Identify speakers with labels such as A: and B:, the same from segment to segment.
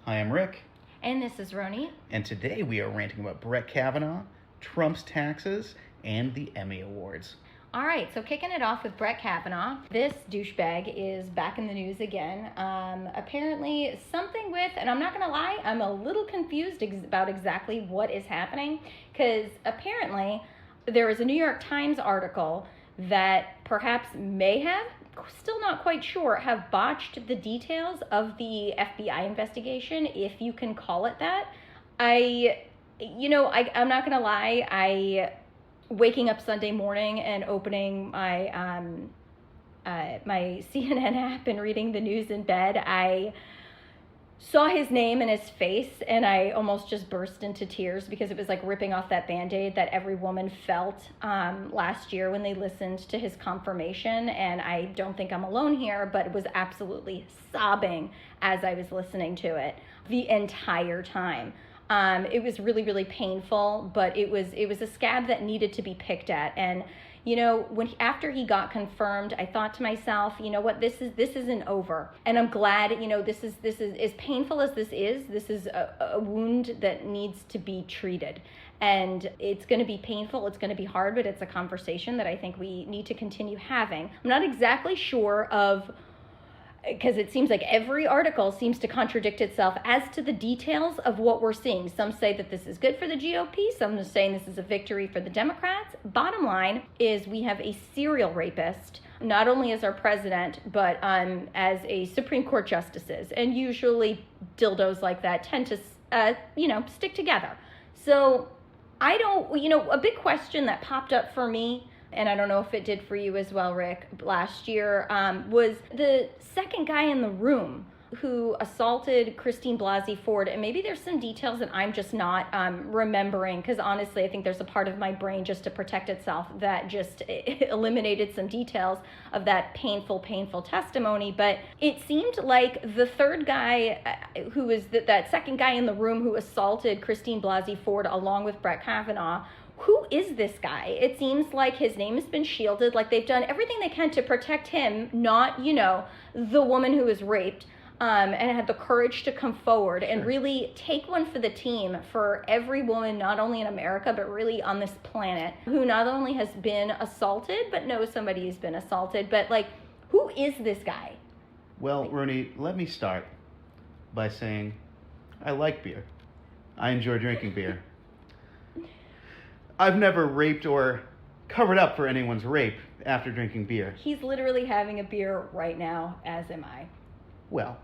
A: Hi, I'm Rick,
B: And this is Ronit.
A: and today we are ranting about Brett Kavanaugh, Trump's taxes, and the Emmy Awards.
B: All right, so kicking it off with Brett Kavanaugh. This douchebag is back in the news again. Apparently something with, and I'm not going to lie, I'm a little confused about exactly what is happening, because apparently there is a New York Times article that perhaps may have, still not quite sure, have botched the details of the FBI investigation, if you can call it that. I'm not going to lie, waking up Sunday morning and opening my my CNN app and reading the news in bed, I saw his name and his face, and I almost just burst into tears because it was like ripping off that Band-Aid that every woman felt last year when they listened to his confirmation. And I don't think I'm alone here, but it was absolutely sobbing as I was listening to it the entire time. It was really, really painful, but it was a scab that needed to be picked at. And after he got confirmed, I thought to myself, you know what, this isn't over. And I'm glad, this is as painful as this is a wound that needs to be treated. And it's going to be painful, it's going to be hard, but it's a conversation that I think we need to continue having. I'm not exactly sure because it seems like every article seems to contradict itself as to the details of what we're seeing. Some say that this is good for the GOP. Some are saying this is a victory for the Democrats. Bottom line is we have a serial rapist, not only as our president, but as a Supreme Court justices. And usually dildos like that tend to, stick together. So a big question that popped up for me, and I don't know if it did for you as well, Rick, last year, was the second guy in the room who assaulted Christine Blasey Ford. And maybe there's some details that I'm just not remembering, because honestly, I think there's a part of my brain just to protect itself that just eliminated some details of that painful testimony. But it seemed like the third guy who was that second guy in the room who assaulted Christine Blasey Ford along with Brett Kavanaugh, who is this guy? It seems like his name has been shielded, like they've done everything they can to protect him, not, the woman who was raped, and had the courage to come forward and really take one for the team for every woman, not only in America, but really on this planet, who not only has been assaulted, but knows somebody who's been assaulted. But, who is this guy?
A: Well, Ronit, let me start by saying I like beer. I enjoy drinking beer. I've never raped or covered up for anyone's rape after drinking beer.
B: He's literally having a beer right now, as am I.
A: Well,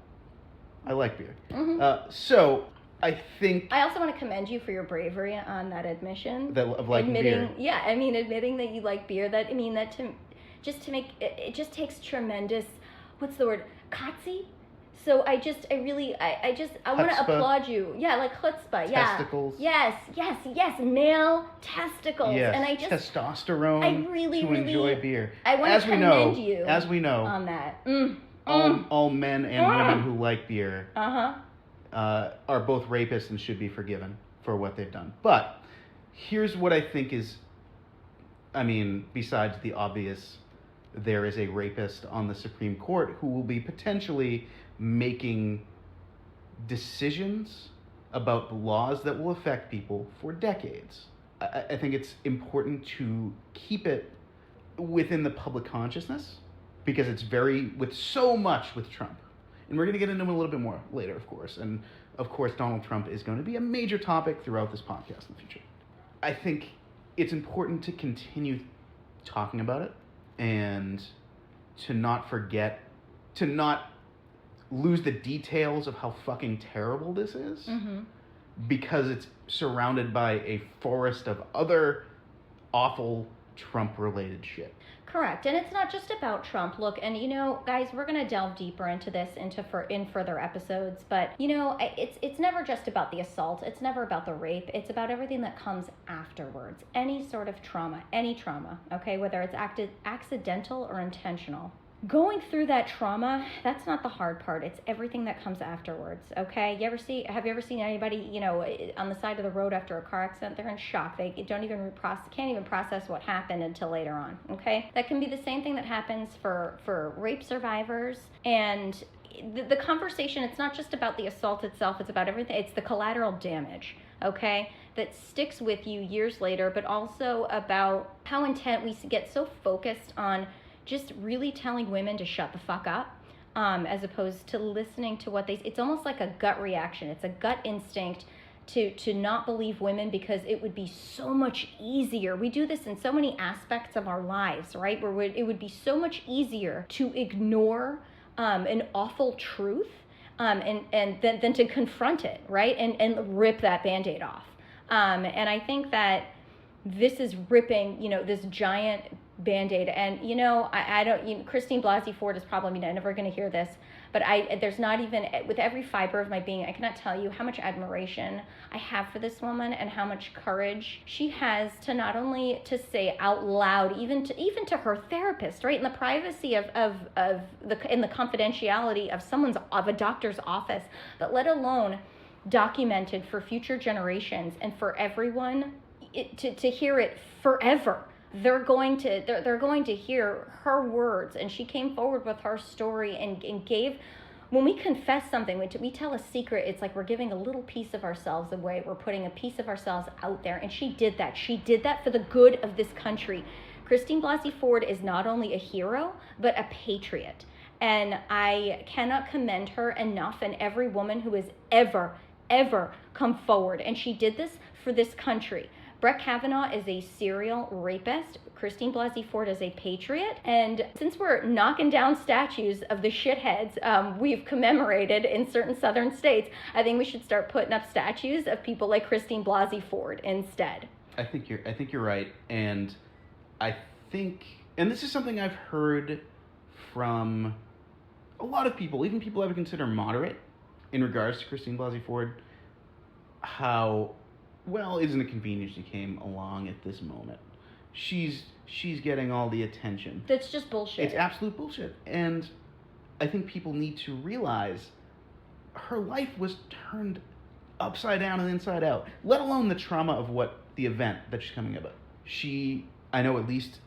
A: I like beer.
B: Mm-hmm.
A: So I think
B: I also want to commend you for your bravery on that admission.
A: Of liking beer.
B: Yeah, admitting that you like beer. It just takes tremendous, what's the word, katsy? So I want to applaud you. Yeah, like chutzpah.
A: Testicles.
B: Yeah. Yes. Male testicles.
A: Yes.
B: And I just
A: testosterone.
B: I really
A: enjoy beer.
B: I want to commend you.
A: As we know,
B: on that.
A: All men and women who like beer are both rapists and should be forgiven for what they've done. But here's what I think is, besides the obvious, there is a rapist on the Supreme Court who will be potentially making decisions about laws that will affect people for decades. I think it's important to keep it within the public consciousness, because it's with so much with Trump. And we're going to get into him a little bit more later, of course. And of course, Donald Trump is going to be a major topic throughout this podcast in the future. I think it's important to continue talking about it and to not forget, to not lose the details of how fucking terrible this is, because it's surrounded by a forest of other awful Trump-related shit.
B: Correct. And it's not just about Trump. Look, and guys, we're going to delve deeper into this in further episodes, but it's never just about the assault. It's never about the rape. It's about everything that comes afterwards. Any sort of trauma, okay, whether it's accidental or intentional. Going through that trauma, that's not the hard part. It's everything that comes afterwards, okay? Have you ever seen anybody, on the side of the road after a car accident? They're in shock. They can't even process what happened until later on, okay? That can be the same thing that happens for rape survivors. And the conversation, it's not just about the assault itself, it's about everything. It's the collateral damage, okay, that sticks with you years later, but also about how intent we get so focused on just really telling women to shut the fuck up, as opposed to listening to what it's almost like a gut reaction. It's a gut instinct to not believe women, because it would be so much easier. We do this in so many aspects of our lives, right? Where it would be so much easier to ignore an awful truth and than to confront it, right? And rip that Band-Aid off. And I think that this is ripping, this giant Band-Aid. And, I don't, Christine Blasey Ford is probably never going to hear this, but there's not even, with every fiber of my being, I cannot tell you how much admiration I have for this woman and how much courage she has to not only to say out loud, even to her therapist, right, in the privacy in the confidentiality of a doctor's office, but let alone documented for future generations and for everyone to hear it forever. They're going to hear her words, and she came forward with her story and gave. When we confess something, we tell a secret, it's like we're giving a little piece of ourselves away. We're putting a piece of ourselves out there, and she did that. She did that for the good of this country. Christine Blasey Ford is not only a hero, but a patriot. And I cannot commend her enough, and every woman who has ever come forward. And she did this for this country. Brett Kavanaugh is a serial rapist. Christine Blasey Ford is a patriot. And since we're knocking down statues of the shitheads we've commemorated in certain southern states, I think we should start putting up statues of people like Christine Blasey Ford instead.
A: I think you're right. And I think, and this is something I've heard from a lot of people, even people I would consider moderate in regards to Christine Blasey Ford, how, well, isn't it convenient she came along at this moment? She's getting all the attention.
B: That's just bullshit.
A: It's absolute bullshit. And I think people need to realize her life was turned upside down and inside out, let alone the trauma of what the event that she's coming about. She, I know at least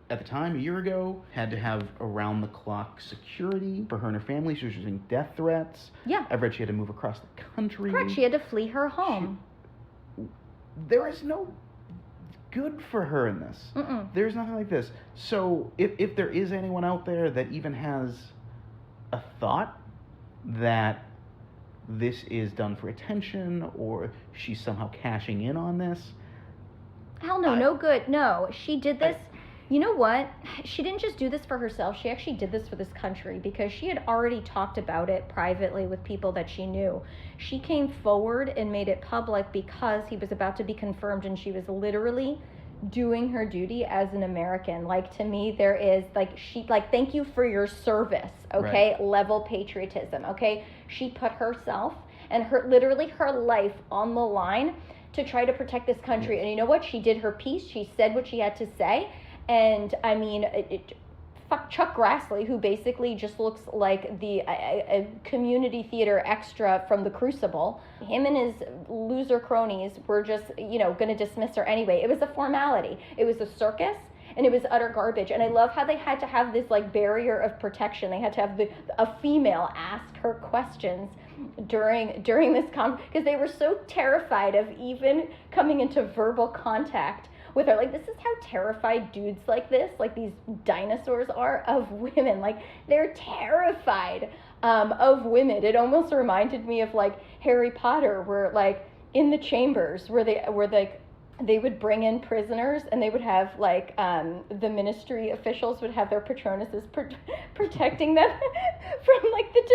A: at the time, a year ago, had to have around-the-clock security for her and her family. She was receiving death threats.
B: Yeah.
A: I've read she had to move across the country.
B: Correct. She had to flee her home.
A: There is no good for her in this.
B: Mm-mm.
A: There's nothing like this. So if there is anyone out there that even has a thought that this is done for attention or she's somehow cashing in on this...
B: Hell no, no good. No, she did this... You know what? She didn't just do this for herself. She actually did this for this country because she had already talked about it privately with people that she knew. She came forward and made it public because he was about to be confirmed, and she was literally doing her duty as an American. Like, to me, there is, thank you for your service, okay? Right. Level patriotism, okay? She put herself and literally her life on the line to try to protect this country. Yes. And you know what? She did her piece. She said what she had to say. And I mean, fuck Chuck Grassley, who basically just looks like a community theater extra from The Crucible. Him and his loser cronies were just, going to dismiss her anyway. It was a formality. It was a circus, and it was utter garbage. And I love how they had to have this barrier of protection. They had to have a female ask her questions during this because they were so terrified of even coming into verbal contact with her. This is how terrified dudes like these dinosaurs are of women. They're terrified of women. It almost reminded me of Harry Potter, where in the chambers where they would bring in prisoners, and they would have the ministry officials would have their patronuses protecting them from the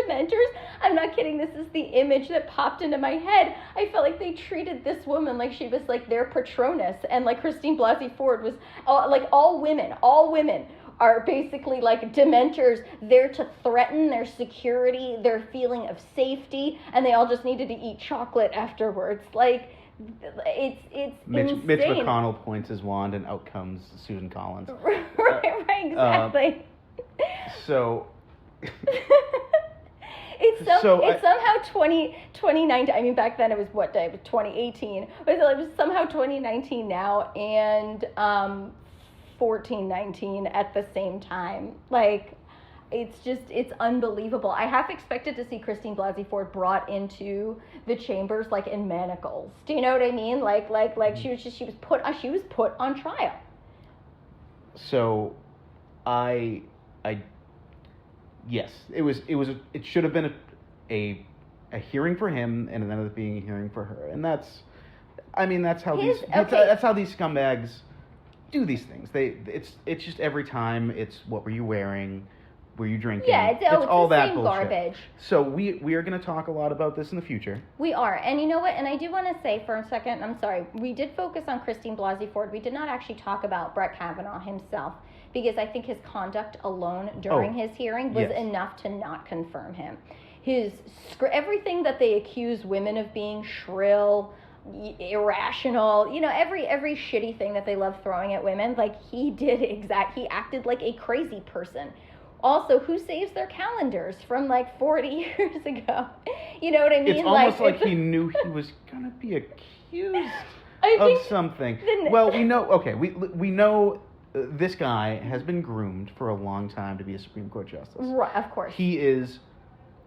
B: Dementors. I'm not kidding. This is the image that popped into my head. I felt like they treated this woman like she was their patronus, and Christine Blasey Ford was all women are basically Dementors, there to threaten their security, their feeling of safety, and they all just needed to eat chocolate afterwards. It's insane.
A: Mitch McConnell points his wand, and out comes Susan Collins.
B: right, exactly.
A: So...
B: It's somehow 2019. I mean, back then it was what day? It was 2018. But it was somehow 2019 now, and 1419 at the same time. it's unbelievable. I half expected to see Christine Blasey Ford brought into the chambers like in manacles. Do you know what I mean? Like she was put on trial.
A: So, yes, it should have been a hearing for him, and then ended up being a hearing for her, and that's how that's how these scumbags do these things. It's just every time it's what were you wearing, were you drinking?
B: Yeah, it's
A: all
B: the
A: that
B: same
A: bullshit.
B: garbage.
A: So we are going to talk a lot about this in the future.
B: We are, and you know what? And I do want to say for a second, I'm sorry, we did focus on Christine Blasey Ford. We did not actually talk about Brett Kavanaugh himself, because I think his conduct alone during his hearing was enough to not confirm him. Everything that they accuse women of being, shrill, irrational, every shitty thing that they love throwing at women, like he acted like a crazy person. Also, who saves their calendars from like 40 years ago? You know what I mean?
A: It's almost like he knew he was going to be accused of something. Well, we know this guy has been groomed for a long time to be a Supreme Court justice.
B: Right, of course.
A: He is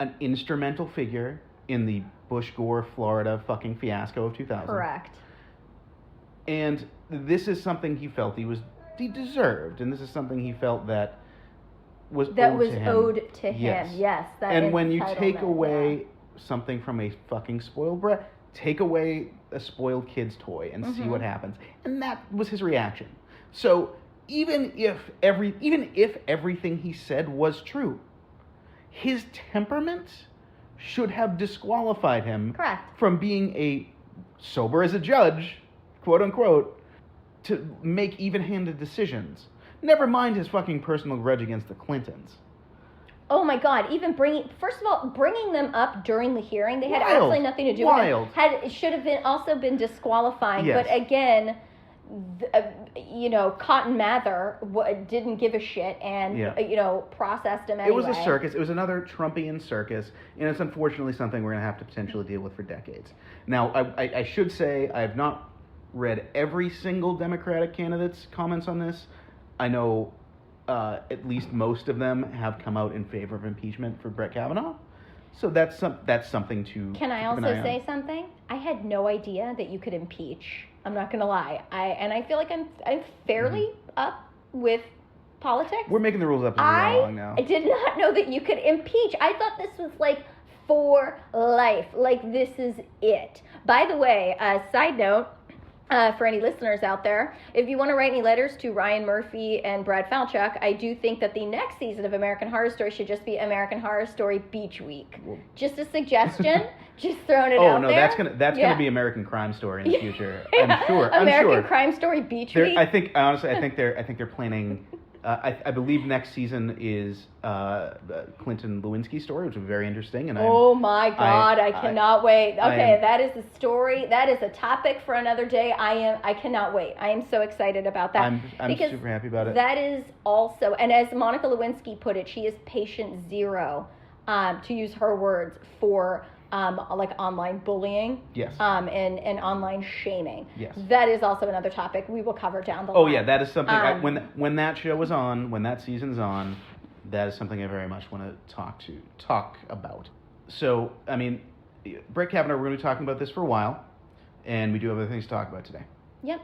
A: an instrumental figure in the Bush-Gore, Florida fucking fiasco of 2000.
B: Correct.
A: And this is something he felt he deserved, and this is something he felt that was owed to him. Yes. And when you take away something from a fucking spoiled brat, take away a spoiled kid's toy and see what happens. And that was his reaction. So even if everything he said was true, his temperament should have disqualified him from being a sober as a judge, quote unquote, to make even-handed decisions. Never mind his fucking personal grudge against the Clintons.
B: Oh my God! Even bringing them up during the hearing, they had absolutely nothing to do with it. It should have been disqualifying.
A: Yes.
B: But again, Cotton Mather didn't give a shit and processed him anyway.
A: It was a circus. It was another Trumpian circus, and it's unfortunately something we're going to have to potentially deal with for decades. Now, I should say I have not read every single Democratic candidate's comments on this. I know at least most of them have come out in favor of impeachment for Brett Kavanaugh. So that's something to
B: Can I also say something? I had no idea that you could impeach. I'm not going to lie. I feel like I'm fairly up with politics.
A: We're making the rules up as we go along now.
B: I did not know that you could impeach. I thought this was like for life. Like this is it. By the way, side note, for any listeners out there, if you want to write any letters to Ryan Murphy and Brad Falchuk, I do think that the next season of American Horror Story should just be American Horror Story Beach Week. Just a suggestion. Just throwing it out there.
A: That's gonna be American Crime Story in the future. I'm sure.
B: American Crime Story Beach Week.
A: I think they're planning. I believe next season is Clinton Lewinsky story, which is very interesting. And
B: oh my God, I cannot wait. Okay, that is the story. That is a topic for another day. I cannot wait. I am so excited about that.
A: I'm super happy about it.
B: That is also, and as Monica Lewinsky put it, she is patient zero, to use her words, for like online bullying,
A: yes,
B: and online shaming.
A: Yes,
B: that is also another topic we will cover down the line.
A: Oh yeah, that is something. When that show is on, when that season's on, that is something I very much want to talk about. So I mean, Brett Kavanaugh, we're going to be talking about this for a while, and we do have other things to talk about today.
B: Yep,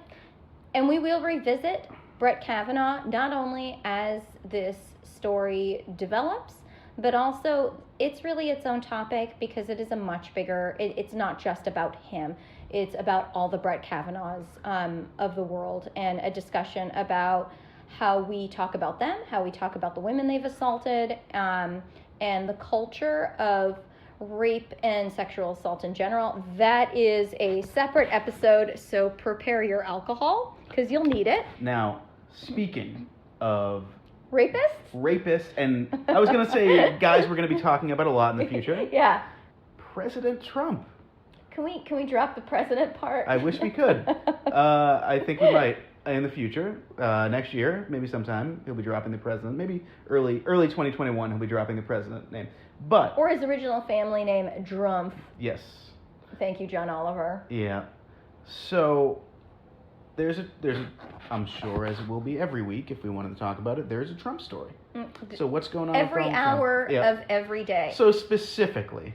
B: and we will revisit Brett Kavanaugh not only as this story develops, but also it's really its own topic because it is a much bigger, it's not just about him. It's about all the Brett Kavanaughs of the world, and a discussion about how we talk about them, how we talk about the women they've assaulted, and the culture of rape and sexual assault in general. That is a separate episode, so prepare your alcohol because you'll need it.
A: Now, speaking of
B: rapists,
A: and I was going to say guys we're going to be talking about a lot in the future.
B: Yeah.
A: President Trump.
B: Can we drop the president part?
A: I wish we could. I think we might in the future. Next year, maybe sometime, he'll be dropping the president. Maybe early 2021, he'll be dropping the president name. Or
B: his original family name, Drumpf.
A: Yes.
B: Thank you, John Oliver.
A: Yeah. So, there's a I'm sure, as it will be every week if we wanted to talk about it, there's a Trump story. So what's going on
B: every
A: with
B: hour
A: Trump? Yeah.
B: of every day?
A: So specifically,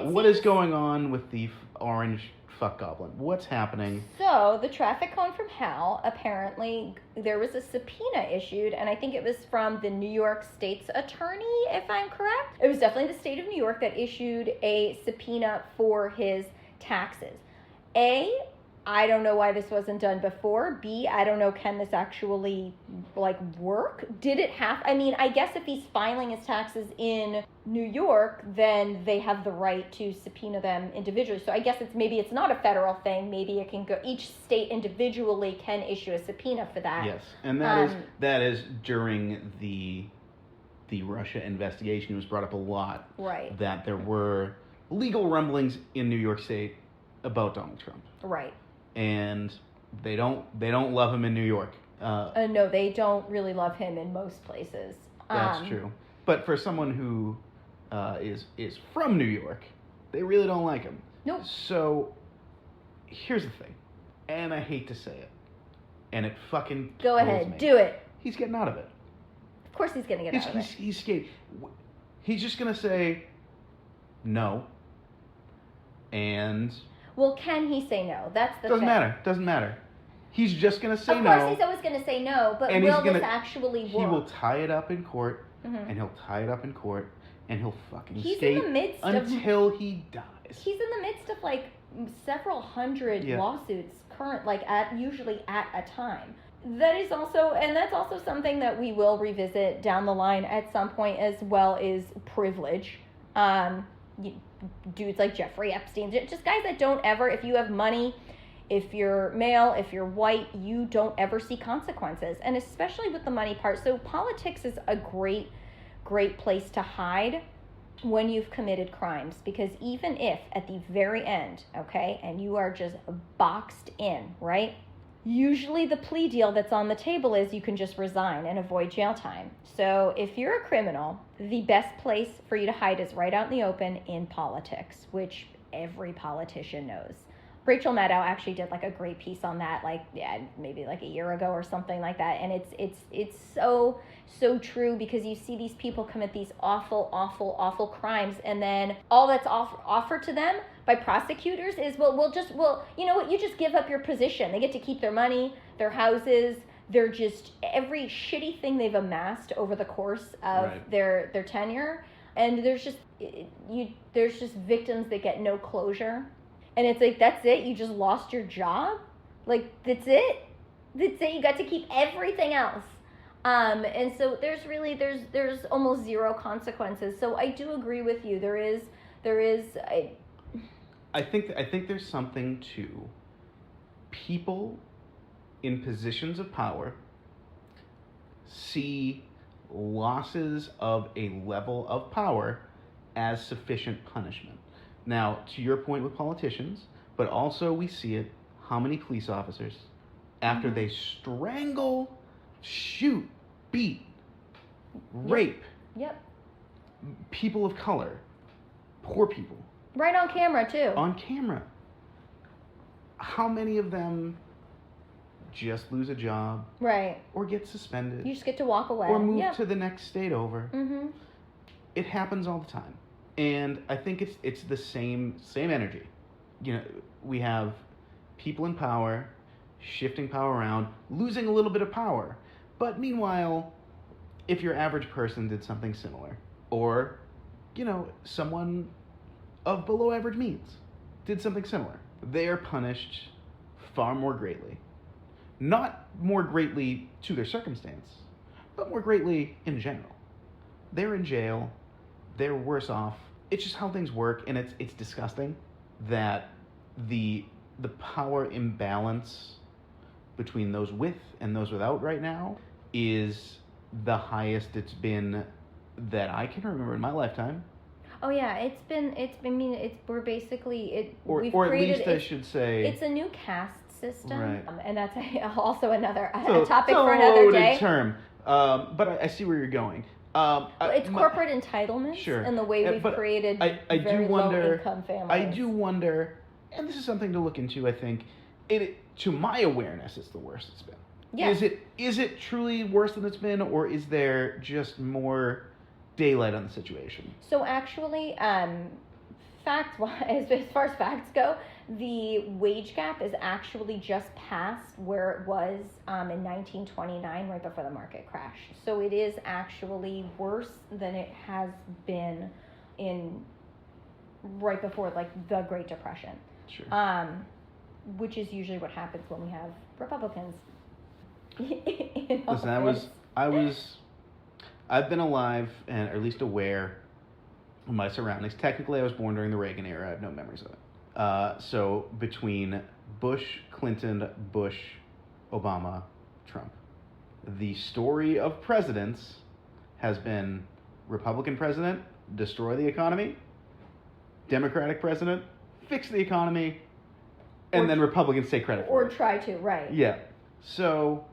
A: what is going on with the orange fuck goblin? What's happening?
B: So the traffic cone from hell, apparently there was a subpoena issued, and I think it was from the New York State's attorney, if I'm correct. It was definitely the state of New York that issued a subpoena for his taxes. I don't know why this wasn't done before. B, I don't know, can this actually, work? Did it have, I guess if he's filing his taxes in New York, then they have the right to subpoena them individually. So I guess maybe it's not a federal thing. Maybe it can go, each state individually can issue a subpoena for that.
A: Yes, and that is during the Russia investigation. It was brought up a lot.
B: Right.
A: That there were legal rumblings in New York State about Donald Trump.
B: Right.
A: And they don't love him in New York.
B: No, they don't really love him in most places.
A: That's true. But for someone who is from New York, they really don't like him.
B: Nope.
A: So here's the thing, and I hate to say it, and it fucking
B: go ahead,
A: me.
B: Do it.
A: He's getting out of it.
B: Of course, he's gonna get out of it.
A: He's scared. He's just gonna say no, and.
B: Well, can he say no? That's the
A: Doesn't
B: thing.
A: Doesn't matter. He's just going to say no.
B: Of course he's always going to say no, but will this actually work?
A: He will tie it up in court, and he'll tie it up in court, and he'll fucking skate until he dies.
B: He's in the midst of, several hundred lawsuits usually at a time. That's also something that we will revisit down the line at some point, as well, is privilege. Dudes like Jeffrey Epstein, just guys that don't ever, if you have money, if you're male, if you're white, you don't ever see consequences. And especially with the money part. So politics is a great place to hide when you've committed crimes, because even if at the very end, okay, and you are just boxed in, right? Usually the plea deal that's on the table is you can just resign and avoid jail time. So if you're a criminal, the best place for you to hide is right out in the open in politics, which every politician knows. Rachel Maddow actually did a great piece on that, maybe a year ago or something like that. And it's so true, because you see these people commit these awful crimes, and then all that's offered to them by prosecutors is, you know what, you just give up your position. They get to keep their money, their houses, they're just every shitty thing they've amassed over the course of their tenure. And there's just victims that get no closure. And it's that's it? You just lost your job? That's it? That's it? You got to keep everything else. And so there's almost zero consequences. So I do agree with you.
A: I think there's something to people in positions of power see losses of a level of power as sufficient punishment. Now, to your point with politicians, but also we see it, how many police officers, after they strangle, shoot, beat, rape, people of color, poor people.
B: Right on camera, too.
A: On camera. How many of them just lose a job?
B: Right.
A: Or get suspended?
B: You just get to walk away.
A: Or move to the next state over.
B: Mm-hmm.
A: It happens all the time. And I think it's the same energy. We have people in power shifting power around, losing a little bit of power. But meanwhile, if your average person did something similar, or, someone of below average means did something similar, they are punished far more greatly. Not more greatly to their circumstance, but more greatly in general. They're in jail. They're worse off. It's just how things work, and it's disgusting that the power imbalance between those with and those without right now is the highest it's been that I can remember in my lifetime.
B: Oh yeah, we're basically
A: or at least I should say
B: it's a new caste system,
A: right.
B: And that's also another topic for another day.
A: Term, but I see where you're going.
B: It's corporate entitlements,
A: sure.
B: And the way we've created
A: I
B: very
A: do wonder,
B: low-income families.
A: I do wonder, and this is something to look into, I think, To my awareness, it's the worst it's been.
B: Yeah.
A: Is it truly worse than it's been, or is there just more daylight on the situation?
B: So actually, fact-wise, as far as facts go, the wage gap is actually just past where it was in 1929, right before the market crash. So it is actually worse than it has been in right before, like, the Great Depression.
A: Sure.
B: Which is usually what happens when we have Republicans.
A: Listen, I've been alive and at least aware of my surroundings. Technically, I was born during the Reagan era. I have no memories of it. So between Bush, Clinton, Bush, Obama, Trump, the story of presidents has been Republican president, destroy the economy, Democratic president, fix the economy, and then Republicans take credit for it.
B: Or try to, right.
A: Yeah. So...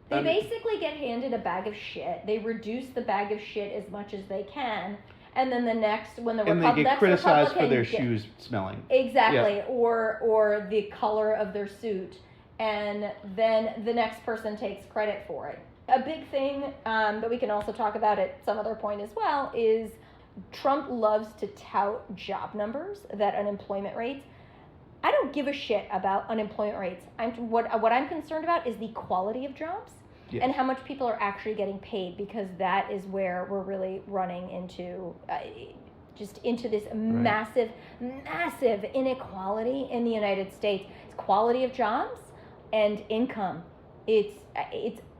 B: They basically get handed a bag of shit. They reduce the bag of shit as much as they can. And then the next, when the
A: and they get criticized for their shoes smelling.
B: Exactly.
A: Yeah.
B: Or the color of their suit. And then the next person takes credit for it. A big thing that we can also talk about at some other point as well is Trump loves to tout job numbers, that unemployment rates. I don't give a shit about unemployment rates. What I'm concerned about is the quality of jobs. Yes. And how much people are actually getting paid, because that is where we're really running into into this massive inequality in the United States. It's quality of jobs and income. It's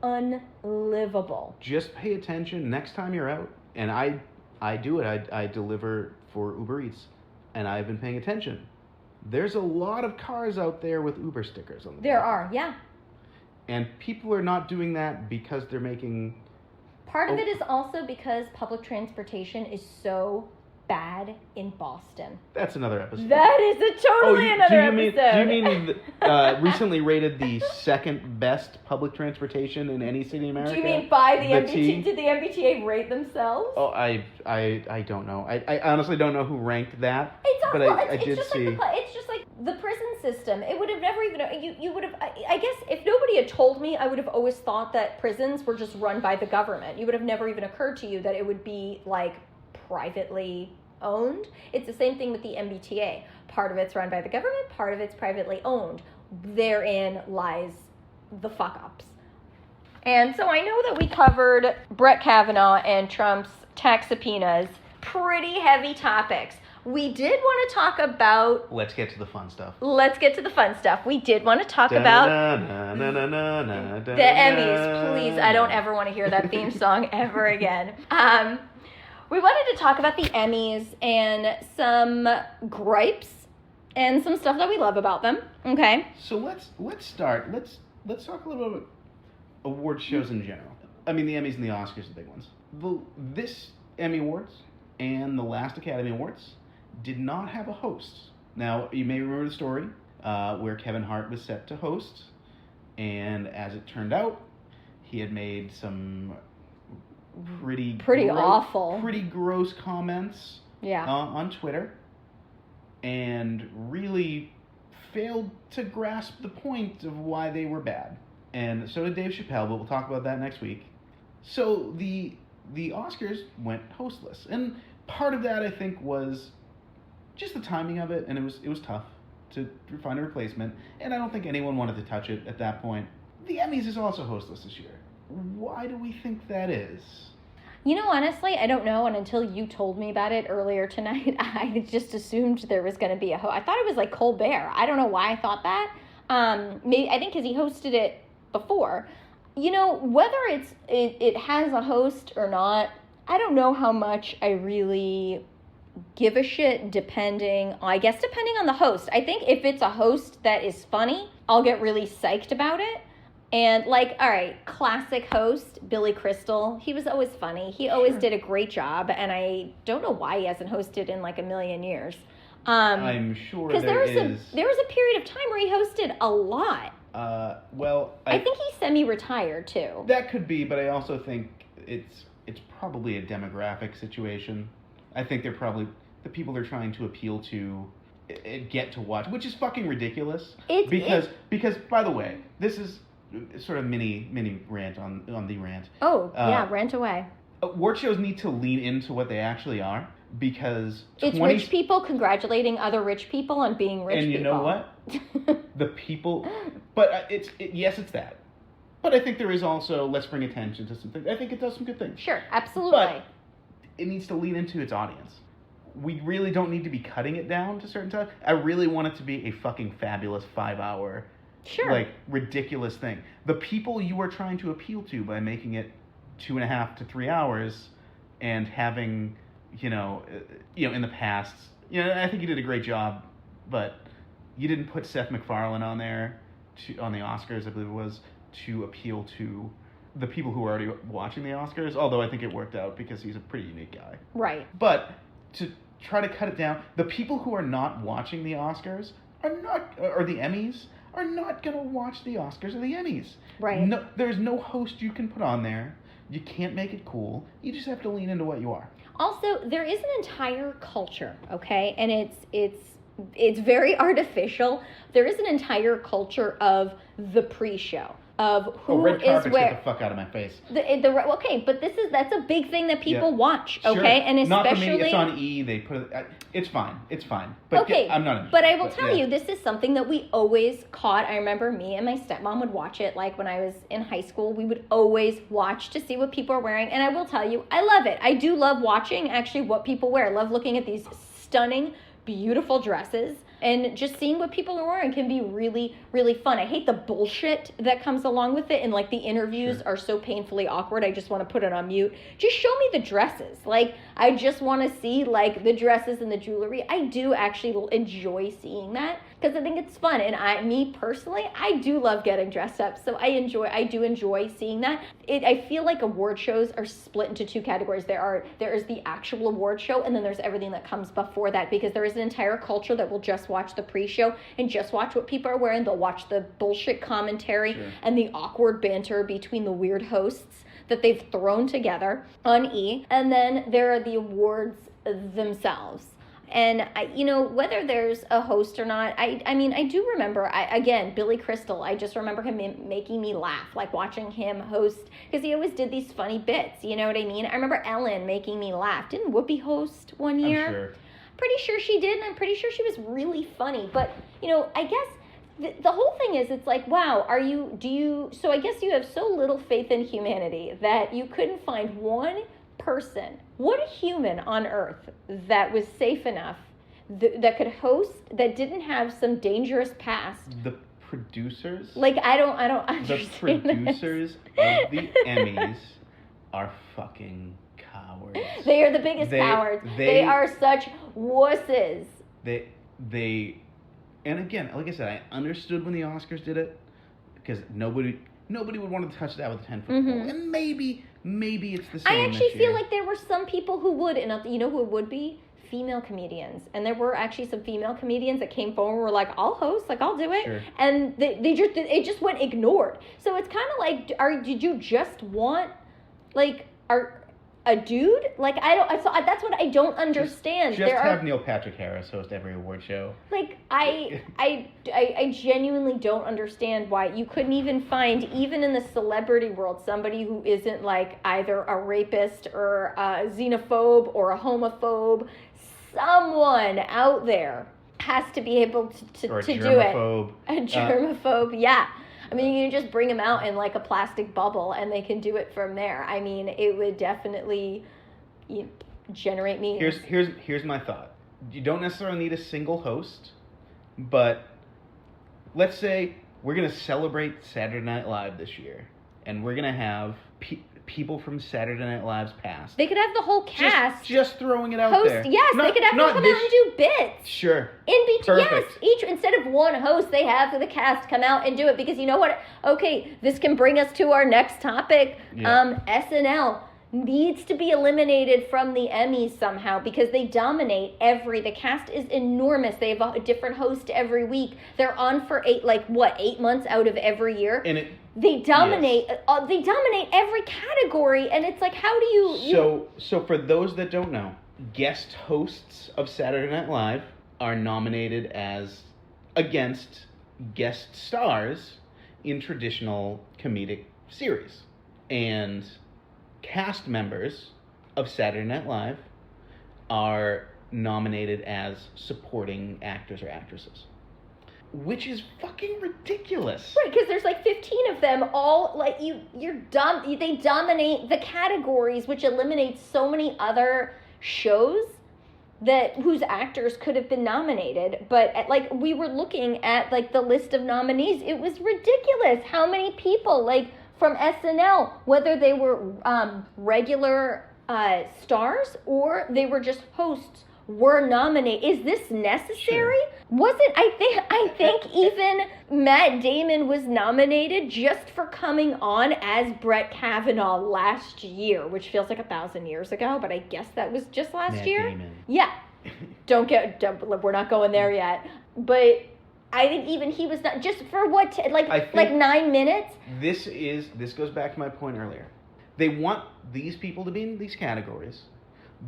B: unlivable.
A: Just pay attention next time you're out. And I do it. I deliver for Uber Eats, and I've been paying attention. There's a lot of cars out there with Uber stickers on them.
B: There are, yeah.
A: And people are not doing that because they're making...
B: Part of it is also because public transportation is so bad in Boston.
A: That's another episode.
B: That is another episode.
A: Do you mean recently rated the second best public transportation in any city in America?
B: Do you mean by the MBTA? Did the MBTA rate themselves?
A: Oh, I don't know. I honestly don't know who ranked that.
B: It's awful.
A: But I did see.
B: It's just like the prison system. It would have never even... You would have... I guess if nobody had told me, I would have always thought that prisons were just run by the government. You would have never even occurred to you that it would be, like, privately owned. It's the same thing with the MBTA. Part of it's run by the government, part of it's privately owned. Therein lies the fuck-ups. And so I know that we covered Brett Kavanaugh and Trump's tax subpoenas. Pretty heavy topics. We did want to talk about...
A: Let's get to the fun stuff.
B: We did want to talk about the Emmys. Please, I don't ever want to hear that theme song ever again. We wanted to talk about the Emmys and some gripes and some stuff that we love about them. Okay.
A: So let's start. Let's talk a little bit about award shows in general. I mean, the Emmys and the Oscars are the big ones. This Emmy Awards and the last Academy Awards did not have a host. Now, you may remember the story where Kevin Hart was set to host, and as it turned out, he had made some pretty gross comments on Twitter, and really failed to grasp the point of why they were bad. And so did Dave Chappelle, but we'll talk about that next week. So the Oscars went hostless, and part of that, I think, was just the timing of it, and it was tough to find a replacement, and I don't think anyone wanted to touch it at that point. The Emmys is also hostless this year. Why do we think that is?
B: You know, honestly, I don't know, and until you told me about it earlier tonight, I just assumed there was going to be a host. I thought it was like Colbert. I don't know why I thought that. Maybe I think because he hosted it before. You know, whether it has a host or not, I don't know how much I really give a shit depending on the host. I think if it's a host that is funny, I'll get really psyched about it. And like, all right, classic host, Billy Crystal. He was always funny. He always did a great job, and I don't know why he hasn't hosted in like a million years.
A: I'm sure
B: because there was a period of time where he hosted a lot. I think he's semi-retired too.
A: That could be, but I also think it's probably a demographic situation. I think they're probably the people they're trying to appeal to. get to watch, which is fucking ridiculous. Because by the way, this is sort of mini rant on the rant.
B: Yeah, rant away.
A: Award shows need to lean into what they actually are, because
B: it's rich people congratulating other rich people on being rich.
A: And you know what? The people, but yes, it's that. But I think there is also, let's bring attention to something. I think it does some good things.
B: Sure, absolutely.
A: But it needs to lean into its audience. We really don't need to be cutting it down to certain times. I really want it to be a fucking fabulous 5-hour, like, ridiculous thing. The people you are trying to appeal to by making it 2.5 to 3 hours and having, in the past, I think you did a great job, but you didn't put Seth MacFarlane on there on the Oscars, I believe it was, to appeal to the people who are already watching the Oscars, although I think it worked out because he's a pretty unique guy.
B: Right.
A: But to try to cut it down, the people who are not watching the Oscars or the Emmys are not going to watch the Oscars or the Emmys.
B: Right.
A: No, there's no host you can put on there. You can't make it cool. You just have to lean into what you are.
B: Also, there is an entire culture, okay? And it's very artificial. There is an entire culture of the pre-show. Of who
A: red carpets
B: is where.
A: Get the fuck out of my face.
B: Okay, but that's a big thing that people watch, okay?
A: Sure.
B: And especially
A: not for me. It's on E. They put it. It's fine. But
B: okay,
A: I'm not.
B: But I will tell you, this is something that we always caught. I remember me and my stepmom would watch it. Like when I was in high school, we would always watch to see what people are wearing. And I will tell you, I love it. I do love watching actually what people wear. I love looking at these stunning, beautiful dresses. And just seeing what people are wearing can be really, really fun. I hate the bullshit that comes along with it. And like the interviews are so painfully awkward. I just want to put it on mute. Just show me the dresses. Like I just want to see like the dresses and the jewelry. I do actually enjoy seeing that because I think it's fun. And me personally, I do love getting dressed up. So I do enjoy seeing that. I feel like award shows are split into two categories. There is the actual award show, and then there's everything that comes before that, because there is an entire culture that will just watch the pre-show and just watch what people are wearing. They'll watch the bullshit commentary and the awkward banter between the weird hosts that they've thrown together on E. And then there are the awards themselves. And whether there's a host or not, I do remember, Billy Crystal, I just remember him making me laugh, like watching him host, because he always did these funny bits, you know what I mean? I remember Ellen making me laugh. Didn't Whoopi host one year?
A: I'm sure.
B: Pretty sure she did, and I'm pretty sure she was really funny. But, I guess the whole thing is, it's like, wow, so I guess you have so little faith in humanity that you couldn't find one human on earth that was safe enough that could host, that didn't have some dangerous past.
A: The producers?
B: Like, I don't understand.
A: The producers of the Emmys are fucking cowards.
B: They are the biggest cowards. They are such wusses.
A: They and again, like I said, I understood when the Oscars did it, because nobody would want to touch that with a 10-foot pole. And maybe it's the same.
B: I actually feel like there were some people who would, and you know who it would be? Female comedians. And there were actually some female comedians that came forward and were like, I'll host, like I'll do it. Sure. And it just went ignored. So it's kind of like, did you just want a dude? Like, that's what I don't understand.
A: Just have Neil Patrick Harris host every award show.
B: Like, I genuinely don't understand why you couldn't even find, even in the celebrity world, somebody who isn't like either a rapist or a xenophobe or a homophobe. Someone out there has to be able to do it. A germaphobe, yeah. I mean, you can just bring them out in like a plastic bubble and they can do it from there. I mean, it would definitely generate memes.
A: Here's my thought. You don't necessarily need a single host, but let's say we're going to celebrate Saturday Night Live this year, and we're going to have people from Saturday Night Live's past.
B: They could have the whole cast.
A: Just throwing it out there.
B: Yes, they could have them come out and do bits.
A: Sure.
B: In between, yes. Instead of one host, they have the cast come out and do it, because you know what? Okay, this can bring us to our next topic. Yeah. SNL needs to be eliminated from the Emmys somehow, because they dominate the cast is enormous. They have a different host every week. They're on for 8 months out of every year.
A: And
B: they dominate. Yes. They dominate every category, and it's like, how do you?
A: So for those that don't know, guest hosts of Saturday Night Live are nominated as against guest stars in traditional comedic series. And cast members of Saturday Night Live are nominated as supporting actors or actresses. Which is fucking ridiculous.
B: Right, because there's like 15 of them, all like you're dumb. They dominate the categories, which eliminates so many other shows that whose actors could have been nominated. But like we were looking at like the list of nominees, it was ridiculous how many people like from SNL, whether they were regular stars or they were just hosts, were nominated. Is this necessary?
A: Sure.
B: I think even Matt Damon was nominated just for coming on as Brett Kavanaugh last year, which feels like 1,000 years ago, but I guess that was just last
A: Matt
B: year.
A: Damon.
B: Yeah. We're not going there yet. But I think even he was not just for what like 9 minutes.
A: This goes back to my point earlier. They want these people to be in these categories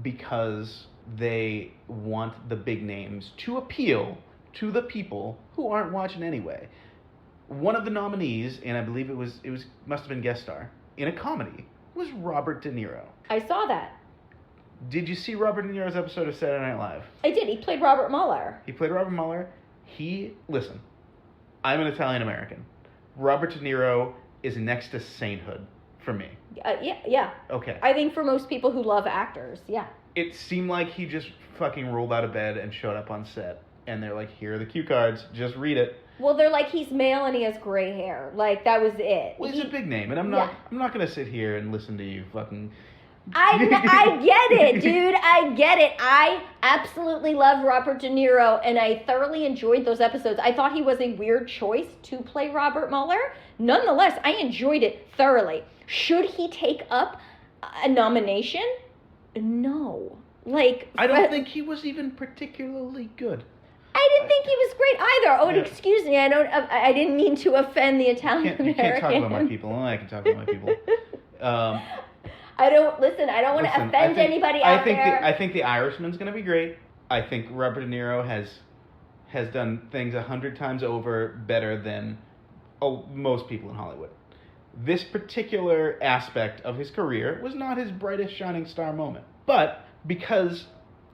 A: because they want the big names to appeal to the people who aren't watching anyway. One of the nominees, and I believe it must have been guest star in a comedy, was Robert De Niro.
B: I saw that.
A: Did you see Robert De Niro's episode of Saturday Night Live?
B: I did. He played Robert Mueller.
A: Listen, I'm an Italian American. Robert De Niro is next to sainthood for me.
B: Yeah.
A: Okay.
B: I think for most people who love actors, yeah.
A: It seemed like he just fucking rolled out of bed and showed up on set. And they're like, here are the cue cards, just read it.
B: Well, they're like, he's male and he has gray hair. Like, that was it.
A: Well, he's a big name, and I'm not gonna sit here and listen to you fucking...
B: I get it, dude. I get it. I absolutely love Robert De Niro, and I thoroughly enjoyed those episodes. I thought he was a weird choice to play Robert Mueller. Nonetheless, I enjoyed it thoroughly. Should he take up a nomination? No. Like,
A: I don't think he was even particularly good.
B: I didn't think he was great either. Oh, and excuse me, I didn't mean to offend the Italian American.
A: You can't talk about my people. Well, I can talk about my people.
B: I don't want to offend anybody out there.
A: I think The Irishman's going to be great. I think Robert De Niro has done things 100 times over better than most people in Hollywood. This particular aspect of his career was not his brightest shining star moment. But because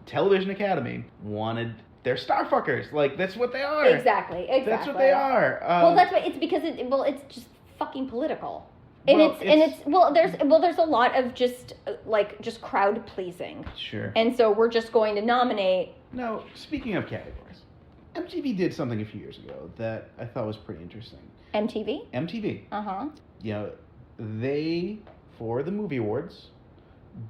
A: Television Academy wanted their star fuckers, like that's what they are.
B: Exactly.
A: That's what they are.
B: Well, that's why it's because it's just fucking political. There's a lot of just crowd pleasing.
A: Sure.
B: And so we're just going to nominate.
A: Now, speaking of categories, MTV did something a few years ago that I thought was pretty interesting. MTV.
B: Uh-huh.
A: You know, they, for the movie awards,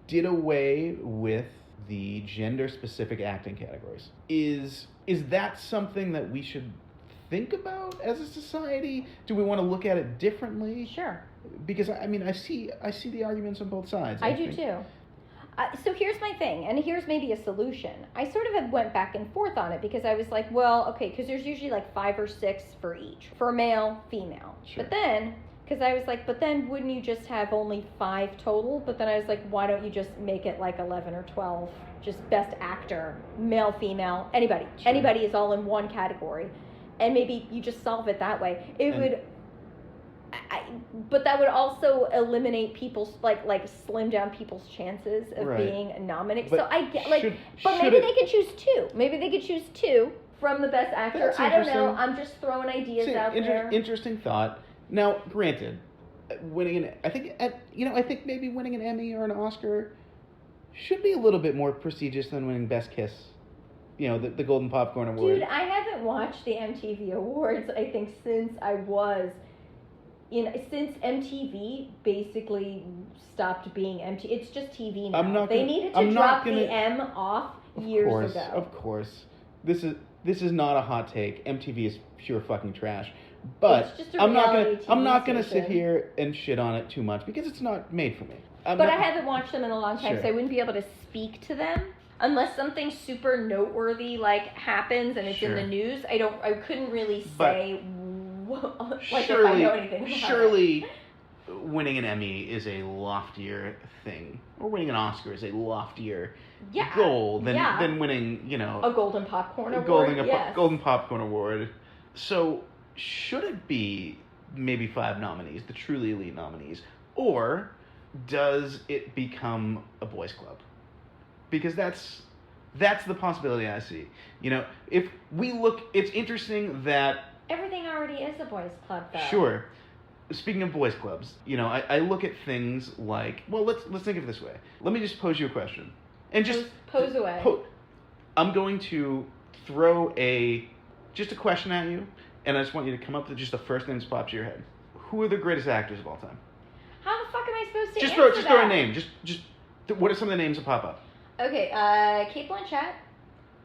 A: did away with the gender-specific acting categories. Is that something that we should think about as a society? Do we want to look at it differently?
B: Sure.
A: Because I mean, I see the arguments on both sides.
B: I do too. So here's my thing, and here's maybe a solution. I sort of went back and forth on it because I was like, well, okay, because there's usually like 5 or 6 for each, for male, female.
A: Sure.
B: But then, because I was like, but then wouldn't you just have only 5 total? But then I was like, why don't you just make it like 11 or 12? Just best actor, male, female, anybody.
A: Sure.
B: Anybody is all in one category. And maybe you just solve it that way. But that would also eliminate people's like slim down people's chances of being nominated.
A: But
B: so I get maybe they could choose 2. Maybe they could choose 2 from the best actor.
A: That's
B: I don't know. I'm just throwing ideas out there.
A: Interesting thought. Now, granted, I think maybe winning an Emmy or an Oscar should be a little bit more prestigious than winning Best Kiss. You know, the Golden Popcorn Award.
B: Dude, I haven't watched the MTV Awards, I think, since MTV basically stopped being MTV. It's just TV now. They needed to drop the M off years ago.
A: Of course. This is not a hot take. MTV is pure fucking trash. But
B: it's just I'm
A: not gonna sit here and shit on it too much because it's not made for me.
B: I haven't watched them in a long time, so I wouldn't be able to speak to them. Unless something super noteworthy happens and it's in the news, I couldn't really say if I know anything about
A: surely, winning an Emmy is a loftier thing, or winning an Oscar is a loftier goal than winning,
B: a golden popcorn award.
A: Golden popcorn award. So should it be maybe 5 nominees, the truly elite nominees, or does it become a boys' club? Because that's the possibility I see. If we look, it's interesting that
B: everything already is a boys' club, though.
A: Sure. Speaking of boys' clubs, I look at things like, well, let's think of it this way. Let me just pose you a question, and just
B: pose away.
A: I'm going to throw just a question at you, and I just want you to come up with just the first name that pops to your head. Who are the greatest actors of all time?
B: How the fuck am I supposed to
A: just
B: answer
A: just throw a name. Just what are some of the names that pop up?
B: Okay, Kate Blanchett.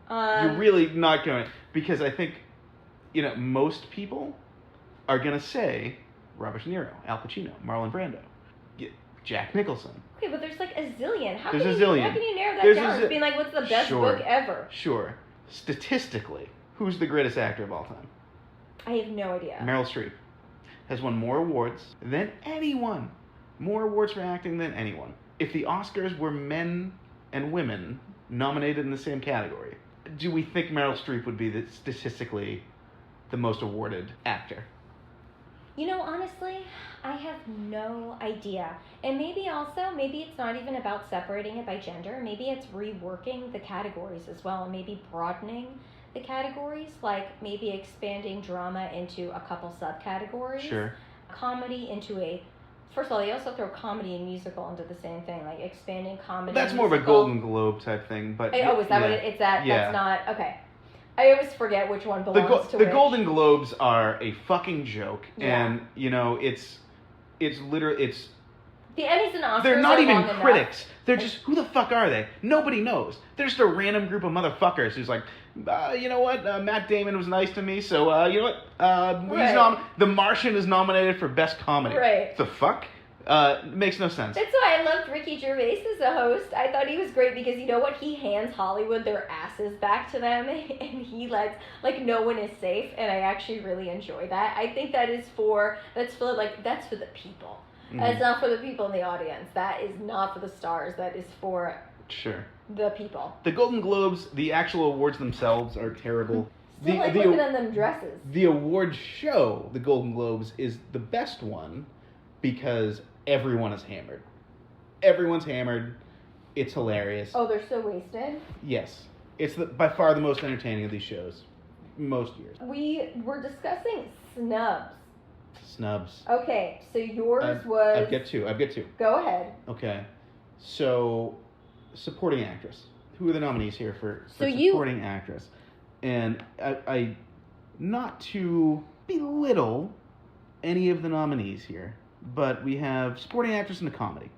A: You're really not going to, because I think, most people are going to say Robert De Niro, Al Pacino, Marlon Brando, Jack Nicholson.
B: Okay, but there's like a zillion. How
A: can you
B: narrow that down? It's being like, what's the best book ever?
A: Sure. Statistically, who's the greatest actor of all time?
B: I have no idea.
A: Meryl Streep has won more awards than anyone. More awards for acting than anyone. If the Oscars were men and women nominated in the same category, do we think Meryl Streep would be statistically the most awarded actor?
B: Honestly, I have no idea. And maybe it's not even about separating it by gender. Maybe it's reworking the categories as well, and maybe broadening the categories, like maybe expanding drama into a couple subcategories.
A: Sure.
B: Comedy into first of all, they also throw comedy and musical into the same thing, like expanding comedy.
A: That's more of a Golden Globe type thing, but...
B: is that what it's at? Yeah. That's not... Okay. I always forget which one belongs to
A: the Golden Globes are a fucking joke, and it's literally
B: the Emmys and Oscars.
A: They're not even critics.
B: Enough.
A: They're just, who the fuck are they? Nobody knows. They're just a random group of motherfuckers who's like, you know what? Matt Damon was nice to me, so you know what? The Martian is nominated for best comedy.
B: Right.
A: The fuck? Makes no sense.
B: That's why I loved Ricky Gervais as a host. I thought he was great because you know what? He hands Hollywood their asses back to them, and he lets, no one is safe, and I actually really enjoy that. I think that's for the people. Mm-hmm. That's not for the people in the audience. That is not for the stars. That is for the people.
A: The Golden Globes, the actual awards themselves are terrible.
B: Still looking at them dresses.
A: The award show, the Golden Globes, is the best one because everyone is hammered. Everyone's hammered. It's hilarious.
B: Oh, they're so wasted?
A: Yes. It's by far the most entertaining of these shows. Most years.
B: We were discussing snubs.
A: Snubs.
B: Okay, so yours was...
A: I've got two.
B: Go ahead.
A: Okay. So, supporting actress. Who are the nominees here for supporting actress? And I not to belittle any of the nominees here, but we have supporting actress in a comedy.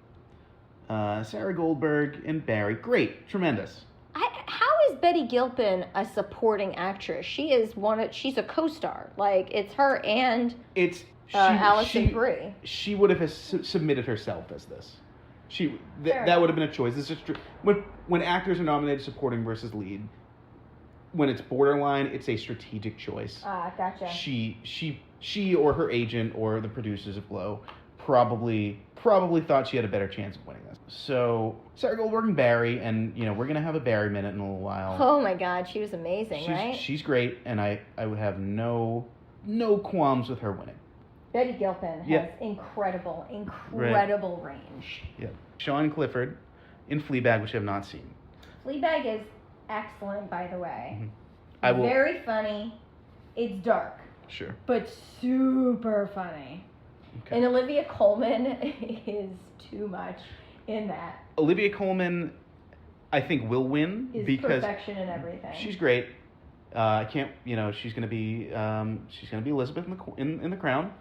A: Sarah Goldberg and Barry. Great. Tremendous.
B: How is Betty Gilpin a supporting actress? She's a co-star. It's her and Alison Brie.
A: She would have submitted herself as this. That would have been a choice. It's just when actors are nominated supporting versus lead, when it's borderline, it's a strategic choice.
B: Ah, gotcha.
A: She or her agent or the producers of Glow probably thought she had a better chance of winning this. So Sarah Goldberg and Barry, and we're gonna have a Barry minute in a little while.
B: Oh my God, she was amazing, right?
A: She's great, and I would have no qualms with her winning.
B: Betty Gilpin has incredible range.
A: Yeah. Sean Clifford in Fleabag, which I have not seen.
B: Fleabag is excellent, by the way.
A: Mm-hmm.
B: Very funny. It's dark.
A: Sure.
B: But super funny. Okay. And Olivia Colman is too much in that.
A: Olivia Colman, I think, will win because
B: perfection and everything.
A: She's great. She's gonna be Elizabeth in The Crown.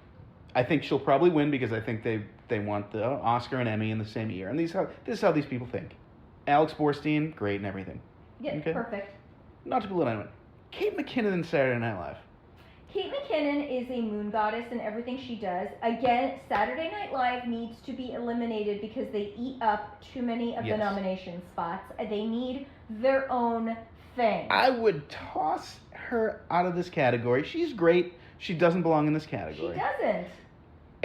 A: I think she'll probably win because I think they want the Oscar and Emmy in the same year, and this is how these people think. Alex Borstein, great and everything.
B: Yeah, okay. Perfect.
A: Not to belittle anyone. Kate McKinnon in Saturday Night Live.
B: Kate McKinnon is a moon goddess in everything she does. Again, Saturday Night Live needs to be eliminated because they eat up too many of the nomination spots. They need their own thing.
A: I would toss her out of this category. She's great. She doesn't belong in this category.
B: She doesn't.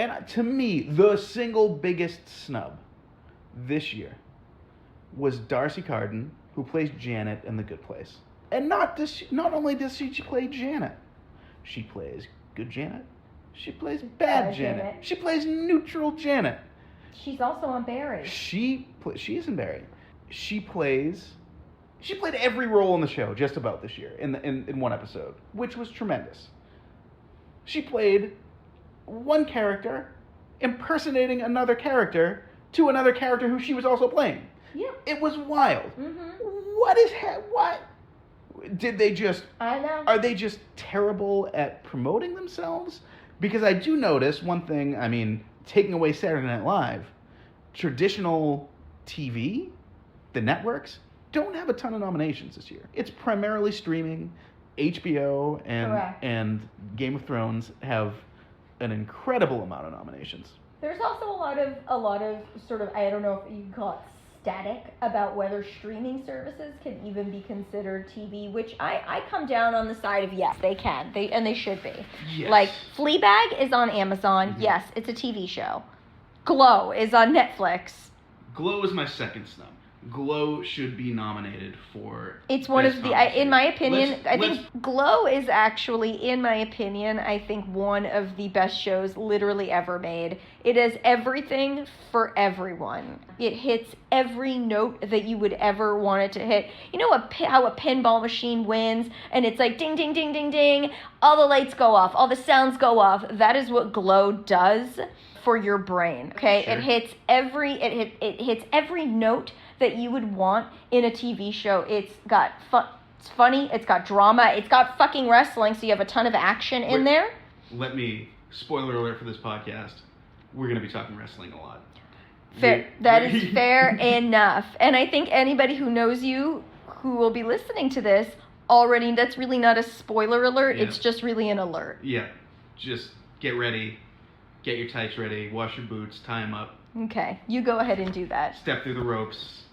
A: And to me, the single biggest snub this year was Darcy Carden, who plays Janet in The Good Place. And not only does she play Janet, she plays good Janet. She plays bad Janet. She plays neutral Janet.
B: She's also on Barry.
A: She is in Barry. She played every role in the show just about this year in one episode, which was tremendous. She played one character impersonating another character to another character who she was also playing.
B: Yep.
A: It was wild.
B: Mm-hmm.
A: What? Did they just...
B: I know.
A: Are they just terrible at promoting themselves? Because I do notice one thing, I mean, taking away Saturday Night Live, traditional TV, the networks, don't have a ton of nominations this year. It's primarily streaming. HBO and Game of Thrones have an incredible amount of nominations.
B: There's also a lot of sort of, I don't know if you can call it static about whether streaming services can even be considered TV, which I come down on the side of yes, they can. They should be.
A: Yes.
B: Like Fleabag is on Amazon. Mm-hmm. Yes, it's a TV show. Glow is on Netflix.
A: Glow is my second snub. Glow should be nominated for...
B: It's one of the... in my opinion, I think Glow is actually, in my opinion, I think one of the best shows literally ever made. It has everything for everyone. It hits every note that you would ever want it to hit. You know how a pinball machine wins, and it's like ding, ding, ding, ding, ding. All the lights go off. All the sounds go off. That is what Glow does for your brain. Okay? Sure. It hits every note that you would want in a TV show. It's got it's funny, it's got drama, it's got fucking wrestling, so you have a ton of action in there.
A: Let me, spoiler alert for this podcast, we're going to be talking wrestling a lot.
B: Fair. That is fair enough. And I think anybody who knows you, who will be listening to this, already, that's really not a spoiler alert, it's just really an alert.
A: Yeah, just get ready, get your tights ready, wash your boots, tie them up.
B: Okay, you go ahead and do that.
A: Step through the ropes.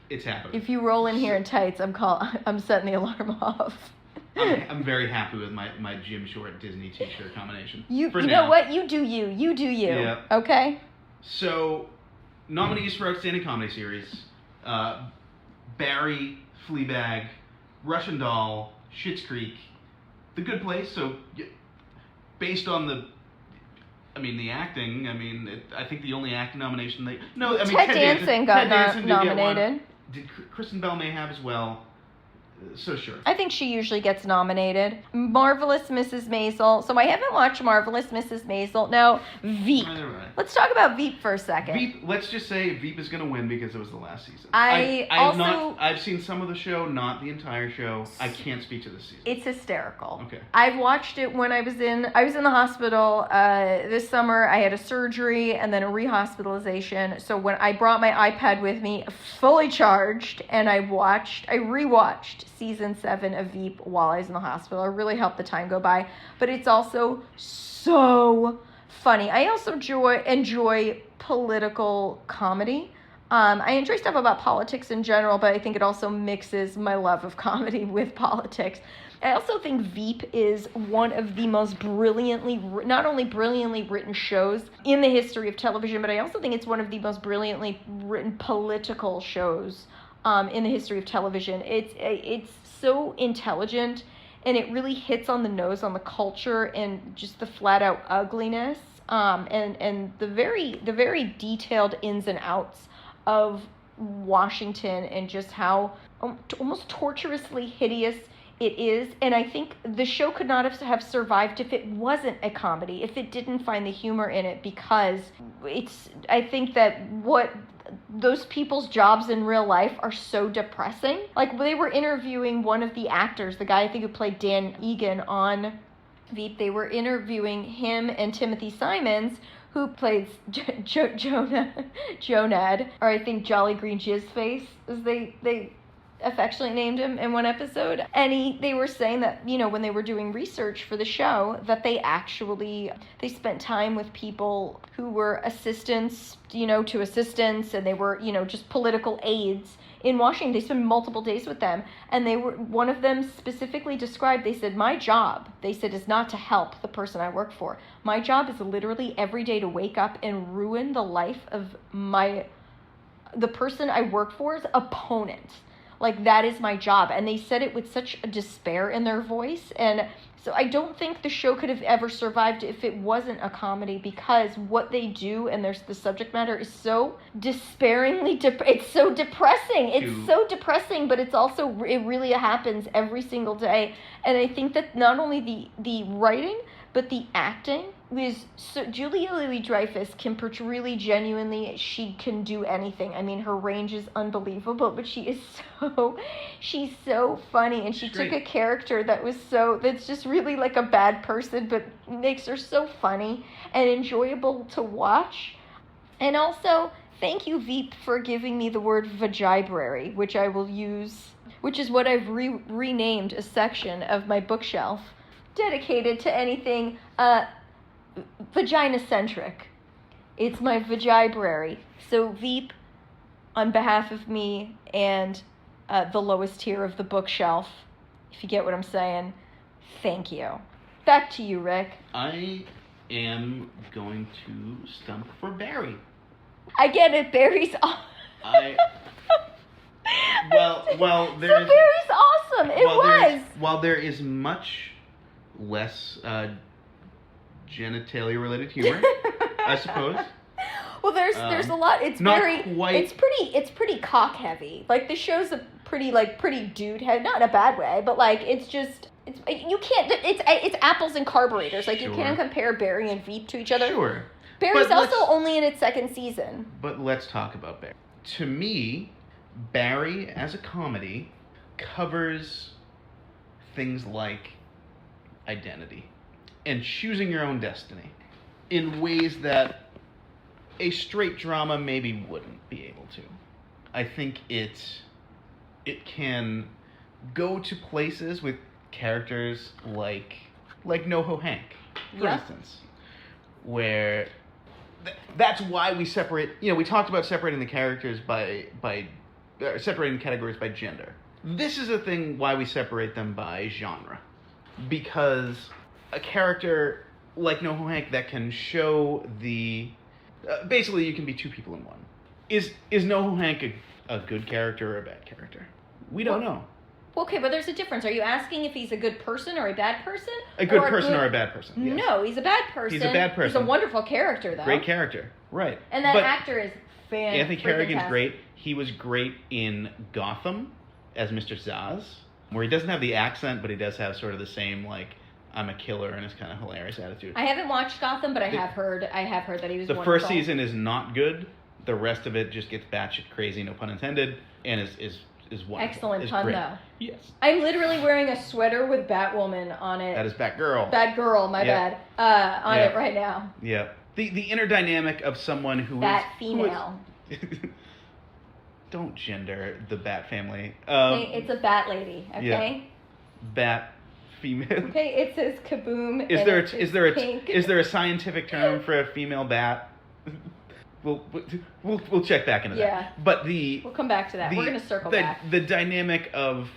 A: It's happening.
B: If you roll in here in tights, I'm setting the alarm off.
A: I'm very happy with my gym short Disney t-shirt combination.
B: You know what? You do you. You do you. Yeah. Okay?
A: So, nominees for Outstanding Comedy Series. Barry, Fleabag, Russian Doll, Schitt's Creek, The Good Place. So, based on the acting, I think the only acting nomination
B: Ted Danson got nominated.
A: Did Kristen Bell may have as well. So sure.
B: I think she usually gets nominated. Marvelous Mrs. Maisel. So I haven't watched Marvelous Mrs. Maisel. Now, Veep.
A: Right.
B: Let's talk about Veep for a second.
A: Veep, let's just say Veep is going to win because it was the last season. I've seen some of the show, not the entire show. I can't speak to this season.
B: It's hysterical.
A: Okay.
B: I've watched it when I was in the hospital this summer. I had a surgery and then a rehospitalization. So when I brought my iPad with me, fully charged, and I rewatched season 7 of Veep while I was in the hospital. It really helped the time go by. But it's also so funny. I also enjoy political comedy. I enjoy stuff about politics in general, but I think it also mixes my love of comedy with politics. I also think Veep is one of the most not only brilliantly written shows in the history of television, but I also think it's one of the most brilliantly written political shows in the history of television. It's so intelligent, and it really hits on the nose on the culture and just the flat out ugliness, and the very detailed ins and outs of Washington and just how almost torturously hideous it is. And I think the show could not have survived if it wasn't a comedy, if it didn't find the humor in it, because I think that what those people's jobs in real life are so depressing. Like, they were interviewing one of the actors, the guy I think who played Dan Egan on Veep. They were interviewing him and Timothy Simons, who plays Jonad, or I think Jolly Green Jizzface, as they affectionately named him in one episode. And they were saying that, when they were doing research for the show, that they spent time with people who were assistants, to assistants, and they were, just political aides in Washington. They spent multiple days with them, and one of them specifically described, they said, my job, they said, is not to help the person I work for. My job is literally every day to wake up and ruin the life of the person I work for's opponent. Like, that is my job. And they said it with such a despair in their voice. And so I don't think the show could have ever survived if it wasn't a comedy, because what they do and the subject matter is so despairingly, it's so depressing. It's so depressing, but it's also, it really happens every single day. And I think that not only the writing, but the acting was so, Julia Louis-Dreyfus can really genuinely, she can do anything. I mean, her range is unbelievable, but she's so funny, and she took a character that's just really like a bad person, but makes her so funny and enjoyable to watch. And also, thank you, Veep, for giving me the word vagibrary, which I will use, which is what I've renamed a section of my bookshelf dedicated to anything vagina-centric. It's my vagibrary. So Veep, on behalf of me and the lowest tier of the bookshelf, if you get what I'm saying, thank you. Back to you, Rick.
A: I am going to stump for Barry.
B: I get it. Barry's awesome.
A: Barry's
B: awesome.
A: While there is much less genitalia related humor, I suppose.
B: Well, there's a lot. It's
A: not
B: very
A: quite.
B: It's pretty cock heavy. Like, the show's a pretty dude heavy, not in a bad way, but like it's apples and carburetors. Like, you can't compare Barry and Veep to each other.
A: Sure.
B: Barry's also only in its second season.
A: But let's talk about Barry. To me, Barry as a comedy covers things like identity and choosing your own destiny in ways that a straight drama maybe wouldn't be able to. I think it can go to places with characters like NoHo Hank, for instance, where that's why we separate. We talked about separating the characters by separating categories by gender. This is a thing why we separate them by genre. Because a character like NoHo Hank that can show basically you can be two people in one. Is NoHo Hank a good character or a bad character? We don't know.
B: Okay, but there's a difference. Are you asking if he's a good person or a bad person?
A: A good person or a bad person? Yes.
B: No, he's a bad person.
A: He's a bad person.
B: He's a wonderful character, though.
A: Great character, right.
B: And that actor is fantastic.
A: Anthony Carrigan's great. He was great in Gotham as Mr. Zaz, where he doesn't have the accent, but he does have sort of the same, like, I'm a killer, and his kind of hilarious attitude.
B: I haven't watched Gotham, but I have heard that he was
A: the
B: wonderful.
A: First season is not good. The rest of it just gets batshit crazy, no pun intended, and is wonderful.
B: Excellent pun, though.
A: Yes.
B: I'm literally wearing a sweater with Batwoman on it.
A: That is Batgirl.
B: Batgirl, my bad. On it right now.
A: Yeah. The inner dynamic of someone who
B: Bat female.
A: Don't gender the Bat family.
B: Hey, it's a Bat lady, okay?
A: Yeah. Bat female.
B: Okay, it says kaboom.
A: Is there a scientific term for a female bat? We'll check back into that. But we'll
B: come back to that. We're gonna circle back.
A: The dynamic of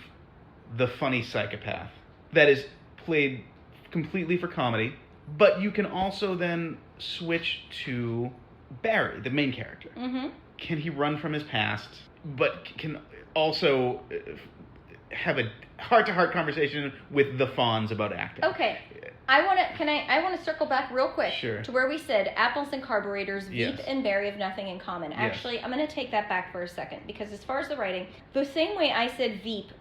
A: the funny psychopath that is played completely for comedy, but you can also then switch to Barry, the main character. Mm-hmm. Can he run from his past, but can also have a heart-to-heart conversation with the Fonz about acting?
B: Okay. I want to circle back real quick to where we said apples and carburetors, Veep and Barry have nothing in common. Actually, I'm going to take that back for a second, because as far as the writing, the same way I said Veep,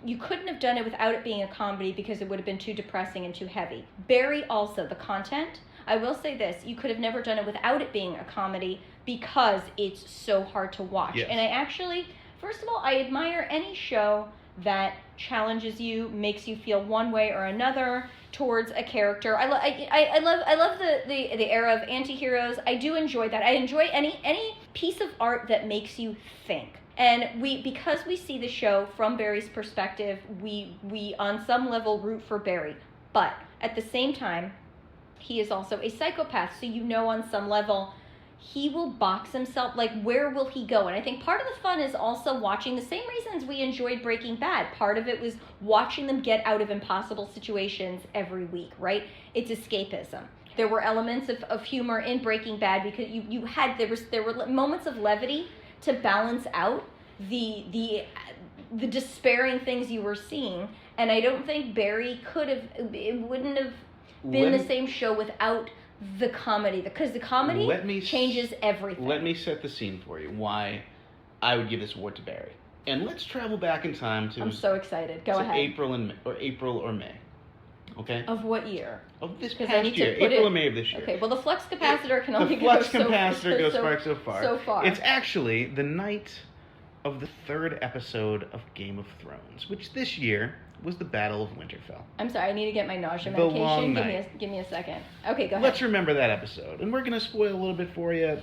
B: you couldn't have done it without it being a comedy because it would have been too depressing and too heavy. Barry also, the content, I will say this, you could have never done it without it being a comedy because it's so hard to watch. Yes. And I actually, first of all, I admire any show that challenges you, makes you feel one way or another towards a character. I love the era of anti-heroes. I do enjoy that. I enjoy any piece of art that makes you think. And because we see the show from Barry's perspective, we on some level root for Barry. But at the same time, he is also a psychopath. So on some level, he will box himself. Like, where will he go? And I think part of the fun is also watching the same reasons we enjoyed Breaking Bad. Part of it was watching them get out of impossible situations every week, right? It's escapism. There were elements of humor in Breaking Bad because there were moments of levity to balance out the despairing things you were seeing. And I don't think Barry it wouldn't have been the same show without the comedy, because the comedy changes everything.
A: Let me set the scene for you why I would give this award to Barry. And let's travel back in time to...
B: I'm so excited. Go ahead.
A: April or May. Okay?
B: Of what year?
A: Of this past year. April or May of this year.
B: Okay, well, the flux capacitor can only
A: go so far.
B: So far.
A: It's actually the night of the 3rd episode of Game of Thrones, which this year was the Battle of Winterfell.
B: I'm sorry, I need to get my nausea
A: The
B: medication.
A: long night.
B: Give me a second. Okay, go ahead.
A: Let's remember that episode. And we're going to spoil a little bit for you,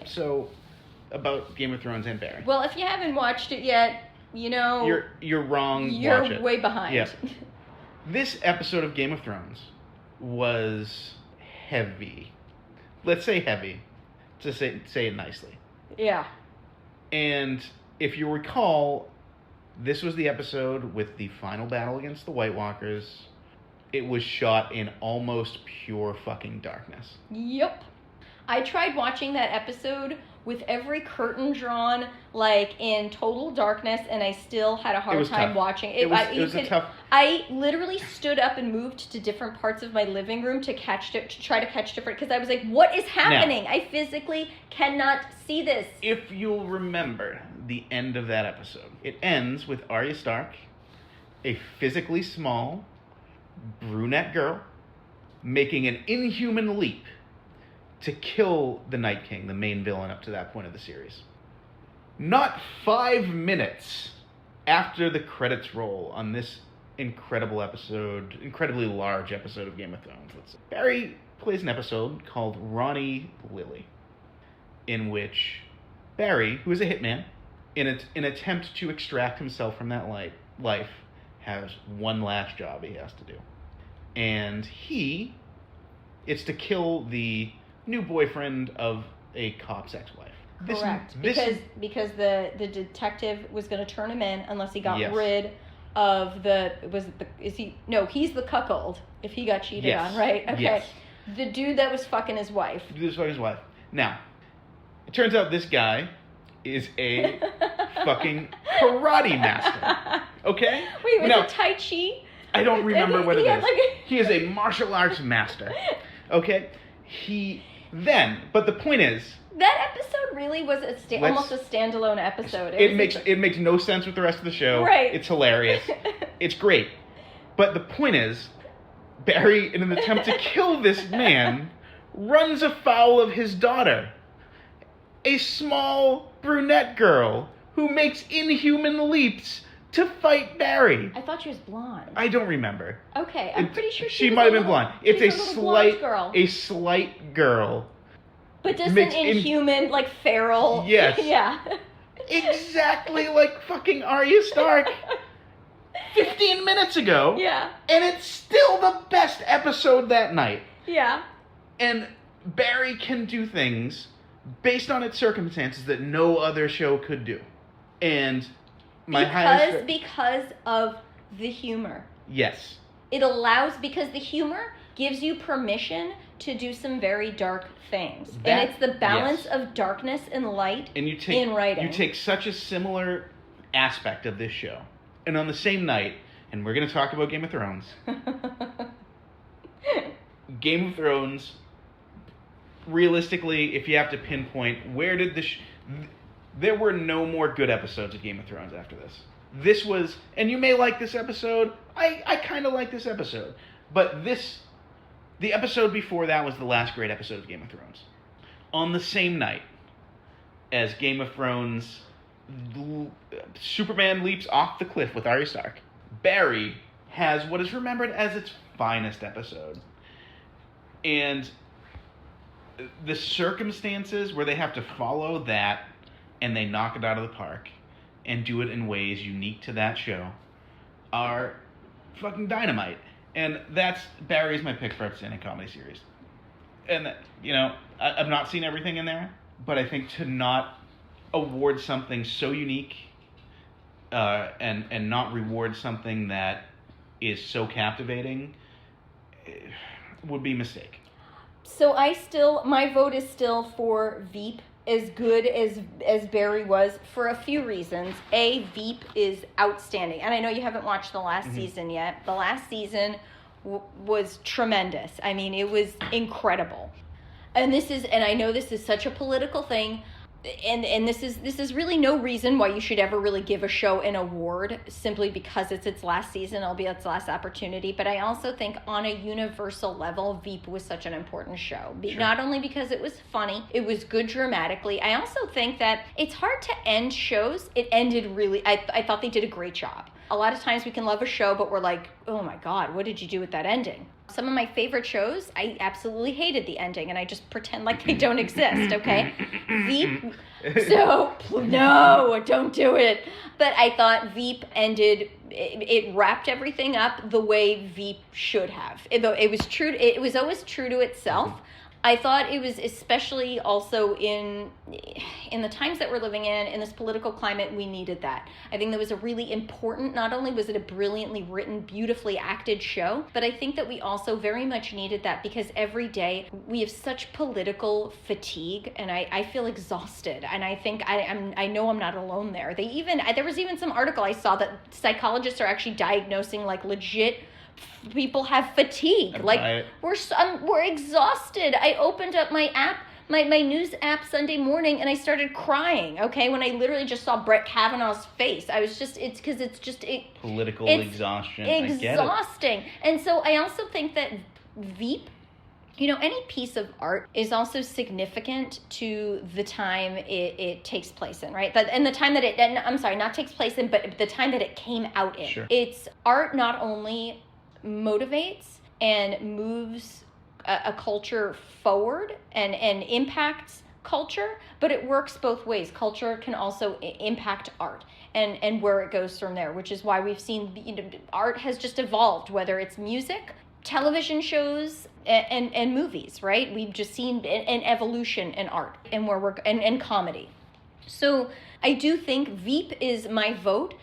A: about Game of Thrones and Barry.
B: Well, if you haven't watched it yet,
A: You're wrong.
B: You're
A: Watch it.
B: way behind.
A: Yeah. This episode of Game of Thrones was heavy. Let's say heavy, to say it nicely.
B: Yeah.
A: And if you recall, this was the episode with the final battle against the White Walkers. It was shot in almost pure fucking darkness.
B: Yep. I tried watching that episode with every curtain drawn, like, in total darkness, and I still had a hard time watching it.
A: It was tough.
B: I literally stood up and moved to different parts of my living room to try to catch different, because I was like, what is happening? Now, I physically cannot see this.
A: If you'll remember the end of that episode, it ends with Arya Stark, a physically small brunette girl, making an inhuman leap to kill the Night King, the main villain up to that point of the series. Not 5 minutes after the credits roll on this incredibly large episode of Game of Thrones, Barry plays an episode called Ronnie Lily, in which Barry, who is a hitman, in an attempt to extract himself from that life, has one last job he has to do. And it's to kill the new boyfriend of a cop's ex-wife.
B: Correct. Because the detective was going to turn him in unless he got rid of he's the cuckold if he got cheated on, right? Okay.
A: Yes.
B: The dude that was fucking his wife.
A: Now, it turns out this guy is a fucking karate master. Okay?
B: Wait, was it Tai Chi?
A: I don't remember what it is. He is a martial arts master. Okay? But the point is,
B: that episode really was almost a standalone episode.
A: It makes no sense with the rest of the show.
B: Right.
A: It's hilarious. It's great. But the point is, Barry, in an attempt to kill this man, runs afoul of his daughter, a small brunette girl who makes inhuman leaps to fight Barry.
B: I thought she was blonde.
A: I don't remember.
B: Okay, I'm pretty sure
A: she might have been blonde. It's a slight girl.
B: But just an inhuman, like, feral.
A: Yes.
B: Yeah.
A: Exactly like fucking Arya Stark 15 minutes ago.
B: Yeah.
A: And it's still the best episode that night.
B: Yeah.
A: And Barry can do things based on its circumstances that no other show could do. And because
B: of the humor.
A: Yes.
B: Because the humor gives you permission to do some very dark things. And it's the balance of darkness and light in writing.
A: You take such a similar aspect of this show, and on the same night, and we're going to talk about Game of Thrones. Game of Thrones, realistically, if you have to pinpoint, where did there were no more good episodes of Game of Thrones after this. This was, and you may like this episode, I kind of like this episode, but the episode before that was the last great episode of Game of Thrones. On the same night as Game of Thrones, Superman leaps off the cliff with Arya Stark, Barry has what is remembered as its finest episode. And the circumstances where they have to follow that and they knock it out of the park and do it in ways unique to that show are fucking dynamite. And Barry is my pick for outstanding comedy series. And, I've not seen everything in there, but I think to not award something so unique and not reward something that is so captivating would be a mistake.
B: So my vote is still for Veep, as good as Barry was, for a few reasons. A, Veep is outstanding. And I know you haven't watched the last season yet. The last season was tremendous. I mean, it was incredible. And I know this is such a political thing, and this is really no reason why you should ever really give a show an award simply because it's its last season. It'll be its last opportunity. But I also think on a universal level, Veep was such an important show. Sure. Not only because it was funny, it was good dramatically. I also think that it's hard to end shows. It ended really, I thought they did a great job. A lot of times we can love a show, but we're like, oh my God, what did you do with that ending? Some of my favorite shows, I absolutely hated the ending, and I just pretend like they don't exist, okay? Veep, so, no, don't do it. But I thought Veep ended, it wrapped everything up the way Veep should have. It was always true to itself. I thought it was especially also in the times that we're living in this political climate, we needed that. I think that was a really important, not only was it a brilliantly written, beautifully acted show, but I think that we also very much needed that because every day we have such political fatigue, and I feel exhausted. And I think I know I'm not alone there. There was even some article I saw that psychologists are actually diagnosing like legit people have fatigue. We're exhausted. I opened up my app, my news app Sunday morning, and I started crying. Okay, when I literally just saw Brett Kavanaugh's face, I was just political exhaustion. Exhausting. And so I also think that Veep, any piece of art is also significant to the time it takes place in, right? And the time that not takes place in, but the time that it came out in. Sure. It's art not only motivates and moves a culture forward and impacts culture, but it works both ways. Culture can also impact art and where it goes from there, which is why we've seen art has just evolved, whether it's music, television shows, and movies, right? We've just seen an evolution in art and and comedy. So I do think Veep is my vote.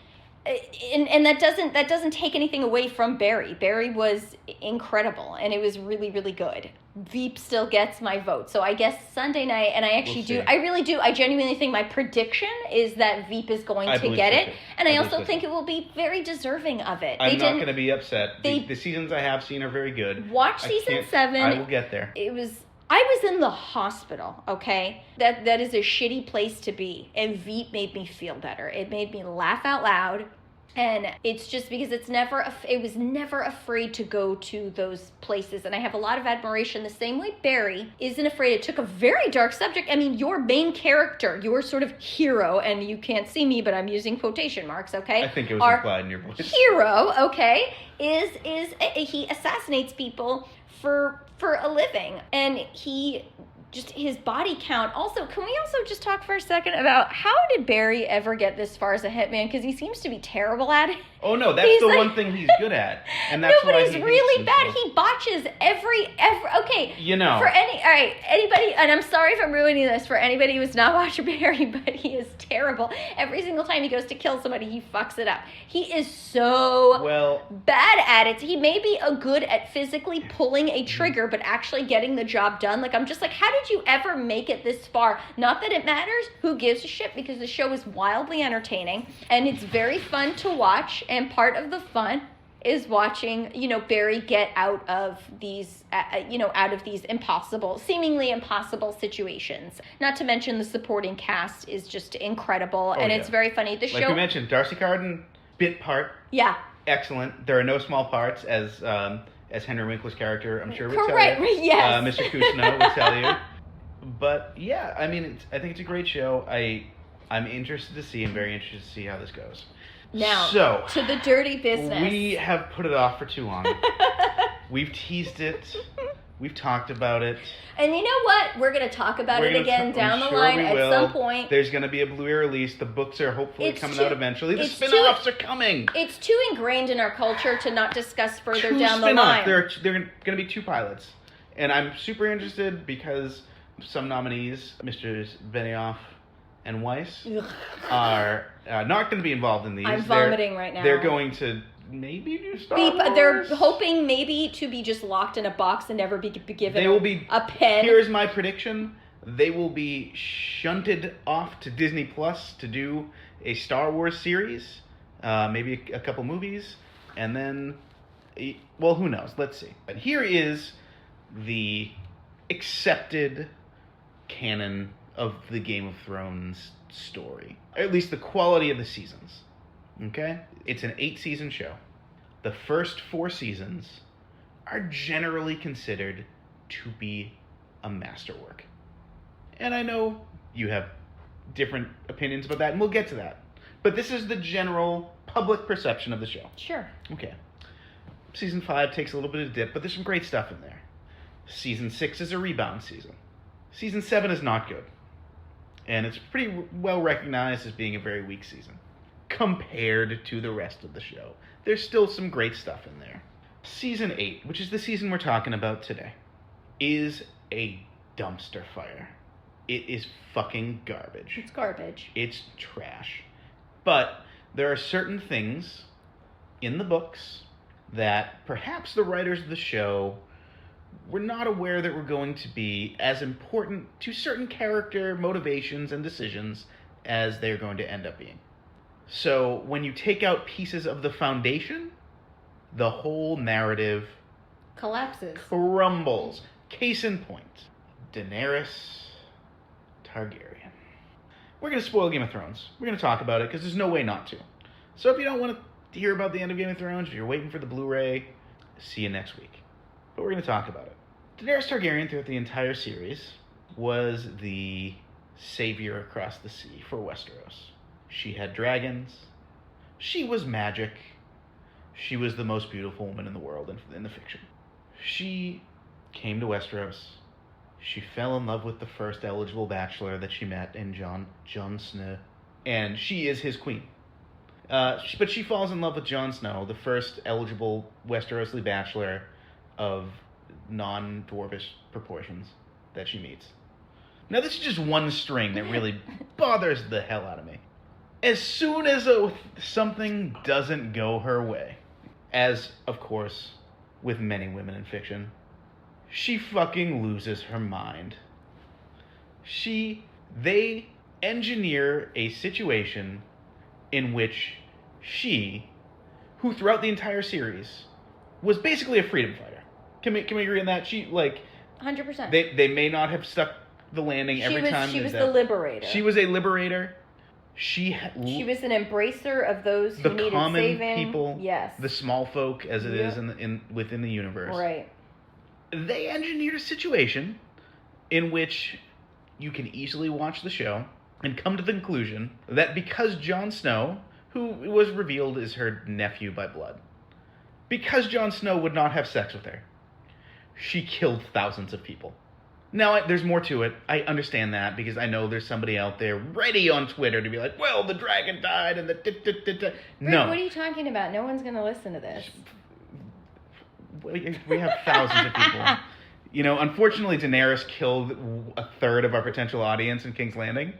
B: And that doesn't take anything away from Barry. Barry was incredible, and it was really, really good. Veep still gets my vote. So I guess Sunday night, and I really do. I genuinely think my prediction is that Veep is going to get it. And I also think it will be very deserving of it.
A: I'm not going to be upset. The seasons I have seen are very good.
B: Watch season 7.
A: I will get there.
B: I was in the hospital, okay? That is a shitty place to be. And Veep made me feel better. It made me laugh out loud. And it's just because it was never afraid to go to those places. And I have a lot of admiration the same way Barry isn't afraid. It took a very dark subject. I mean, your main character, your sort of hero, and you can't see me, but I'm using quotation marks, okay?
A: I think it was implied in your voice.
B: Hero, okay, is he assassinates people for a living. And his body count. Also, can we also just talk for a second about how did Barry ever get this far as a hitman? Because he seems to be terrible at it.
A: Oh no, that's the one thing he's good at, and that's
B: no, but he's really bad. He botches every. Okay. For anybody, and I'm sorry if I'm ruining this for anybody who's not watching Barry, but he is terrible. Every single time he goes to kill somebody, he fucks it up. He is so bad at it. He may be good at physically pulling a trigger, but actually getting the job done. Like, I'm just like, how did you ever make it this far? Not that it matters. Who gives a shit? Because the show is wildly entertaining and it's very fun to watch. And part of the fun is watching, Barry get out of these, seemingly impossible situations. Not to mention the supporting cast is just incredible, it's very funny. The show,
A: like you mentioned, Darcy Carden, bit part.
B: Yeah.
A: Excellent. There are no small parts, as Henry Winkler's character, I'm sure, would tell you.
B: Correct. Yes.
A: Mr. Cousineau would tell you. But yeah, I mean, I think it's a great show. I'm interested to see. I'm very interested to see how this goes.
B: Now, to the dirty business.
A: We have put it off for too long. We've teased it. We've talked about it.
B: And you know what? We're going to talk about it again down the line at some point.
A: There's going to be a Blu-ray release. The books are hopefully coming out eventually. The spin-offs are coming.
B: It's too ingrained in our culture to not discuss further down the line.
A: There are going to be 2 pilots. And I'm super interested because some nominees, Mr. Benioff and Weiss, are not going to be involved in these.
B: I'm vomiting right now.
A: They're going to maybe do Star Wars.
B: They're hoping maybe to be just locked in a box and never be given a pen.
A: Here's my prediction. They will be shunted off to Disney Plus to do a Star Wars series, maybe a couple movies, and then, well, who knows? Let's see. But here is the accepted canon of the Game of Thrones story. Or at least the quality of the seasons. Okay? It's an 8-season show. The first 4 seasons are generally considered to be a masterwork. And I know you have different opinions about that, and we'll get to that. But this is the general public perception of the show.
B: Sure.
A: Okay. Season 5 takes a little bit of a dip, but there's some great stuff in there. Season 6 is a rebound season. Season 7 is not good. And it's pretty well recognized as being a very weak season compared to the rest of the show. There's still some great stuff in there. Season 8, which is the season we're talking about today, is a dumpster fire. It is fucking garbage.
B: It's garbage.
A: It's trash. But there are certain things in the books that perhaps the writers of the show were not aware that were going to be as important to certain character motivations and decisions as they're going to end up being. So when you take out pieces of the foundation, the whole narrative
B: collapses.
A: Crumbles. Case in point, Daenerys Targaryen. We're going to spoil Game of Thrones. We're going to talk about it because there's no way not to. So if you don't want to hear about the end of Game of Thrones, if you're waiting for the Blu-ray, see you next week. But we're going to talk about it. Daenerys Targaryen throughout the entire series was the savior across the sea for Westeros. She had dragons. She was magic. She was the most beautiful woman in the world in the fiction. She came to Westeros. She fell in love with the first eligible bachelor that she met in Jon Snow. And she is his queen. But she falls in love with Jon Snow, the first eligible Westerosi bachelor of non-dwarvish proportions that she meets. Now, this is just one string that really bothers the hell out of me. As soon as something doesn't go her way, as, of course, with many women in fiction, she fucking loses her mind. They engineer a situation in which she, who throughout the entire series, was basically a freedom fighter. Can we agree on that? She,
B: 100%.
A: They may not have stuck the landing every time.
B: She was the liberator.
A: She was a liberator. She
B: was an embracer of those who needed
A: common
B: saving.
A: People,
B: yes,
A: the small folk, as it is within the universe.
B: Right.
A: They engineered a situation in which you can easily watch the show and come to the conclusion that because Jon Snow, who was revealed as her nephew by blood, because Jon Snow would not have sex with her, she killed thousands of people. Now, there's more to it. I understand that because I know there's somebody out there ready on Twitter to be like, well, the dragon died and the... No.
B: What are you talking about? No one's going to listen to this.
A: We have thousands of people. Unfortunately, Daenerys killed a third of our potential audience in King's Landing.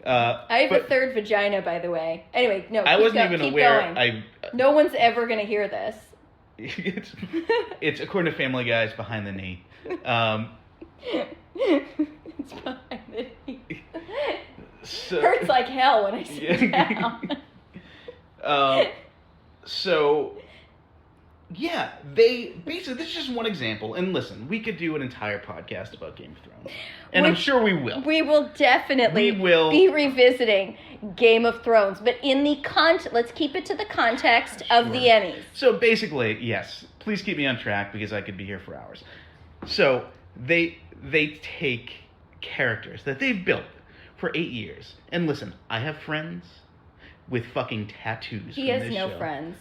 B: I have a third vagina, by the way. Anyway, no,
A: I wasn't even aware.
B: Going. No one's ever going to hear this.
A: It's according to Family Guy's Behind the Knee.
B: It's behind the knee. Hurts like hell when I sit down.
A: Yeah, they basically, this is just one example. And listen, we could do an entire podcast about Game of Thrones. And I'm sure we will.
B: We will definitely be revisiting Game of Thrones. But in the let's keep it to the context of the Emmys.
A: So basically, yes, please keep me on track because I could be here for hours. So they take characters that they've built for 8 years. And listen, I have friends with fucking tattoos.
B: He has no friends.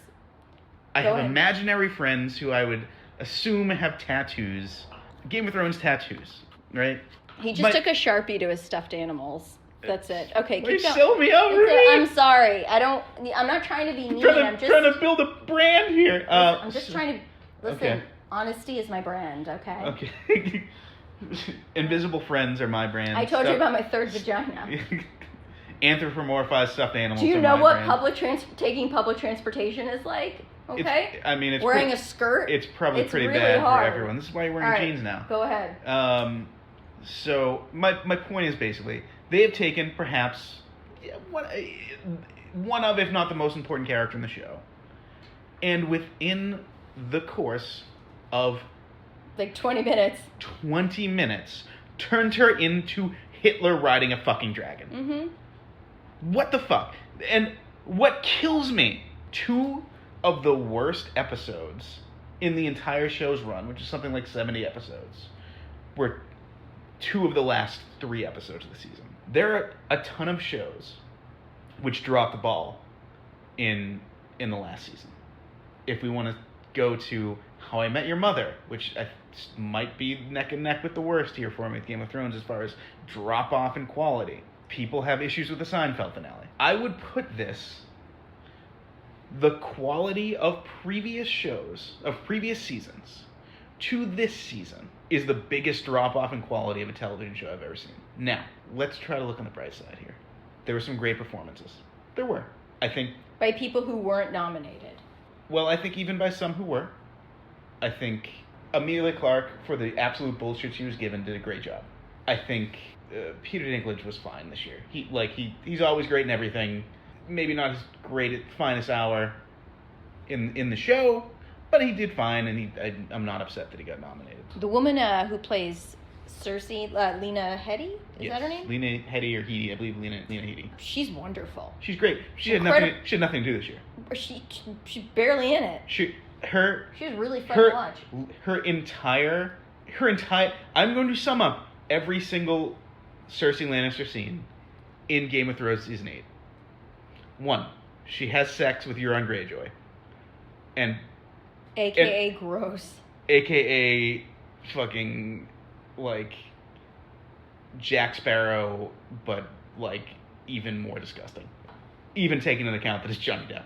A: I have imaginary friends who I would assume have tattoos Game of Thrones tattoos, right?
B: He just took a Sharpie to his stuffed animals. That's it. Okay,
A: Why
B: keep going.
A: sell me out,
B: I'm sorry. I'm not trying to be mean. I'm just
A: trying to build a brand here.
B: I'm just trying to listen.
A: Okay.
B: Honesty is my brand. Okay.
A: Okay. Invisible friends are my brand.
B: I told you about my third vagina.
A: Anthropomorphized stuffed animals.
B: Do you
A: are
B: know
A: my
B: what
A: brand.
B: taking public transportation is like? Okay.
A: It's
B: wearing a skirt.
A: It's probably pretty
B: really
A: bad
B: hard.
A: for everyone. This is why you're wearing jeans now.
B: Go ahead.
A: So my point is basically they have taken perhaps one of, if not the most important character in the show, and within the course of
B: like 20 minutes,
A: turned her into Hitler riding a fucking dragon.
B: Mm-hmm.
A: What the fuck? And what kills me, 2 of the worst episodes in the entire show's run, which is something like 70 episodes, were 2 of the last 3 episodes of the season. There are a ton of shows which dropped the ball in the last season. If we want to go to How I Met Your Mother, which might be neck and neck with the worst here for me with Game of Thrones as far as drop off in quality. People have issues with the Seinfeld finale. I would put the quality of previous shows, of previous seasons, to this season is the biggest drop off in quality of a television show I've ever seen. Now, let's try to look on the bright side here. There were some great performances. There were. I think...
B: By people who weren't nominated.
A: Well, I think even by some who were. I think Amelia Clarke, for the absolute bullshit she was given, did a great job. I think Peter Dinklage was fine this year. He's always great in everything. Maybe not as great at Finest Hour in the show, but he did fine, and I'm not upset that he got nominated.
B: The woman who plays Cersei, Lena Headey, is that her name?
A: Lena Headey or Headey, I believe Lena Headey.
B: She's wonderful.
A: She's great. She had nothing to do this year.
B: She's barely in it. She was really fun to watch.
A: Her entire. I'm going to sum up every single Cersei Lannister scene in Game of Thrones season 8. 1, she has sex with Euron Greyjoy, and
B: AKA gross.
A: AKA fucking like Jack Sparrow, but like even more disgusting. Even taking into account that it's Johnny Depp.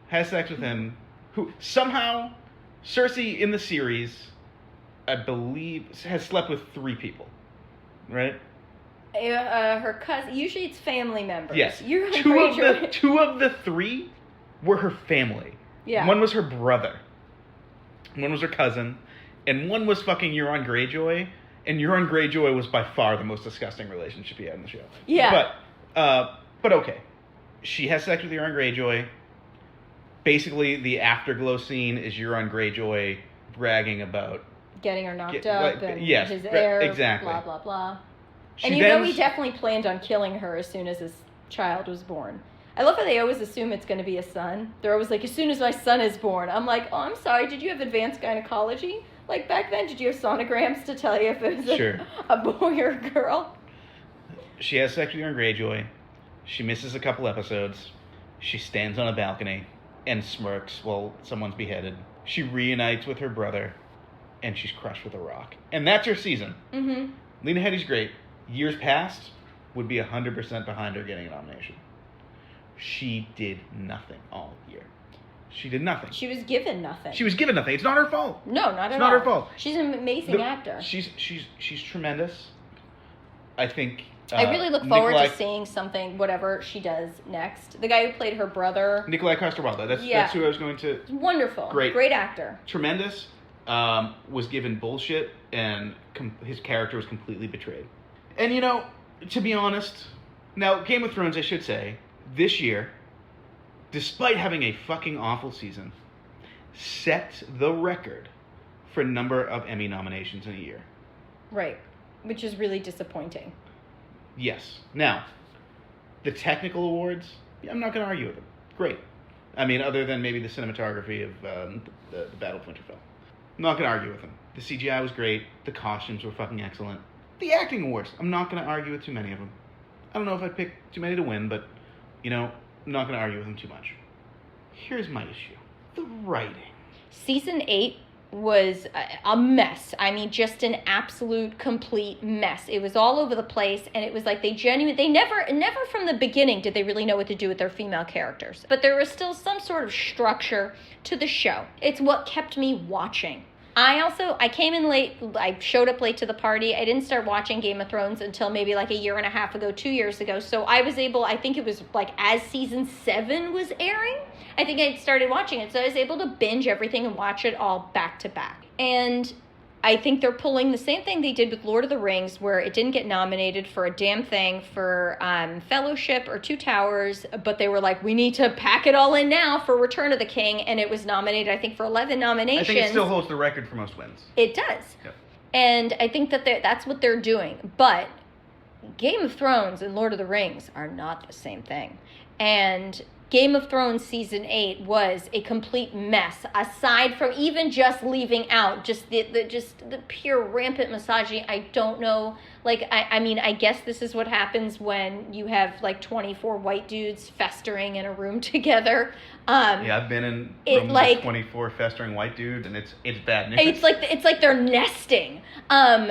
A: Has sex with him, who somehow Cersei in the series, I believe, has slept with 3 people, right?
B: Her cousin. Usually it's family members.
A: Yes.
B: 2
A: of the 3 were her family.
B: Yeah.
A: One was her brother. One was her cousin. And one was fucking Euron Greyjoy. And Euron Greyjoy was by far the most disgusting relationship he had in the show.
B: Yeah.
A: But okay. She has sex with Euron Greyjoy. Basically, the afterglow scene is Euron Greyjoy bragging about
B: getting her knocked up and
A: yes,
B: his heir,
A: exactly.
B: blah, blah, blah. And you know he definitely planned on killing her as soon as his child was born. I love how they always assume it's going to be a son. They're always like, as soon as my son is born. I'm like, oh, I'm sorry, did you have advanced gynecology? Like back then, did you have sonograms to tell you if it was a boy or a girl?
A: She has sex with Euron Greyjoy. She misses a couple episodes. She stands on a balcony and smirks while someone's beheaded. She reunites with her brother, and she's crushed with a rock. And that's her season.
B: Mm-hmm.
A: Lena Headey's great. Years past, would be 100% behind her getting a nomination. She did nothing all year. She did nothing.
B: She was given nothing.
A: It's not her fault.
B: No, not at all.
A: It's not her fault.
B: She's an amazing actor.
A: She's tremendous. I think...
B: I really look forward to seeing something, whatever she does next. The guy who played her brother...
A: Nikolai Coster-Waldau. That's who I was going to...
B: Wonderful. Great actor.
A: Tremendous. Was given bullshit, and his character was completely betrayed. And, you know, to be honest... Now, Game of Thrones, I should say, this year, despite having a fucking awful season, set the record for number of Emmy nominations in a year.
B: Right. Which is really disappointing.
A: Yes. Now, the technical awards, I'm not going to argue with them. Great. I mean, other than maybe the cinematography of the Battle of Winterfell. I'm not going to argue with them. The CGI was great. The costumes were fucking excellent. The acting awards, I'm not going to argue with too many of them. I don't know if I'd pick too many to win, but, you know, I'm not going to argue with them too much. Here's my issue. The writing.
B: Season 8 was a mess. I mean, just an absolute complete mess. It was all over the place, and it was like they never from the beginning did they really know what to do with their female characters. But there was still some sort of structure to the show. It's what kept me watching. I came in late, I showed up late to the party. I didn't start watching Game of Thrones until maybe like a year and a half ago, 2 years ago. So I think it was like as season 7 was airing, I think I started watching it. So I was able to binge everything and watch it all back to back. And I think they're pulling the same thing they did with Lord of the Rings, where it didn't get nominated for a damn thing for Fellowship or Two Towers, but they were like, we need to pack it all in now for Return of the King, and it was nominated, I think, for 11 nominations.
A: I think it still holds the record for most wins.
B: It does.
A: Yep.
B: And I think that that's what they're doing. But Game of Thrones and Lord of the Rings are not the same thing. And Game of Thrones Season 8 was a complete mess, aside from even just leaving out just the pure rampant misogyny. I don't know, like, I mean, I guess this is what happens when you have, like, 24 white dudes festering in a room together.
A: Yeah, I've been in rooms with 24 festering white dudes, and it's bad news.
B: It's like they're nesting. And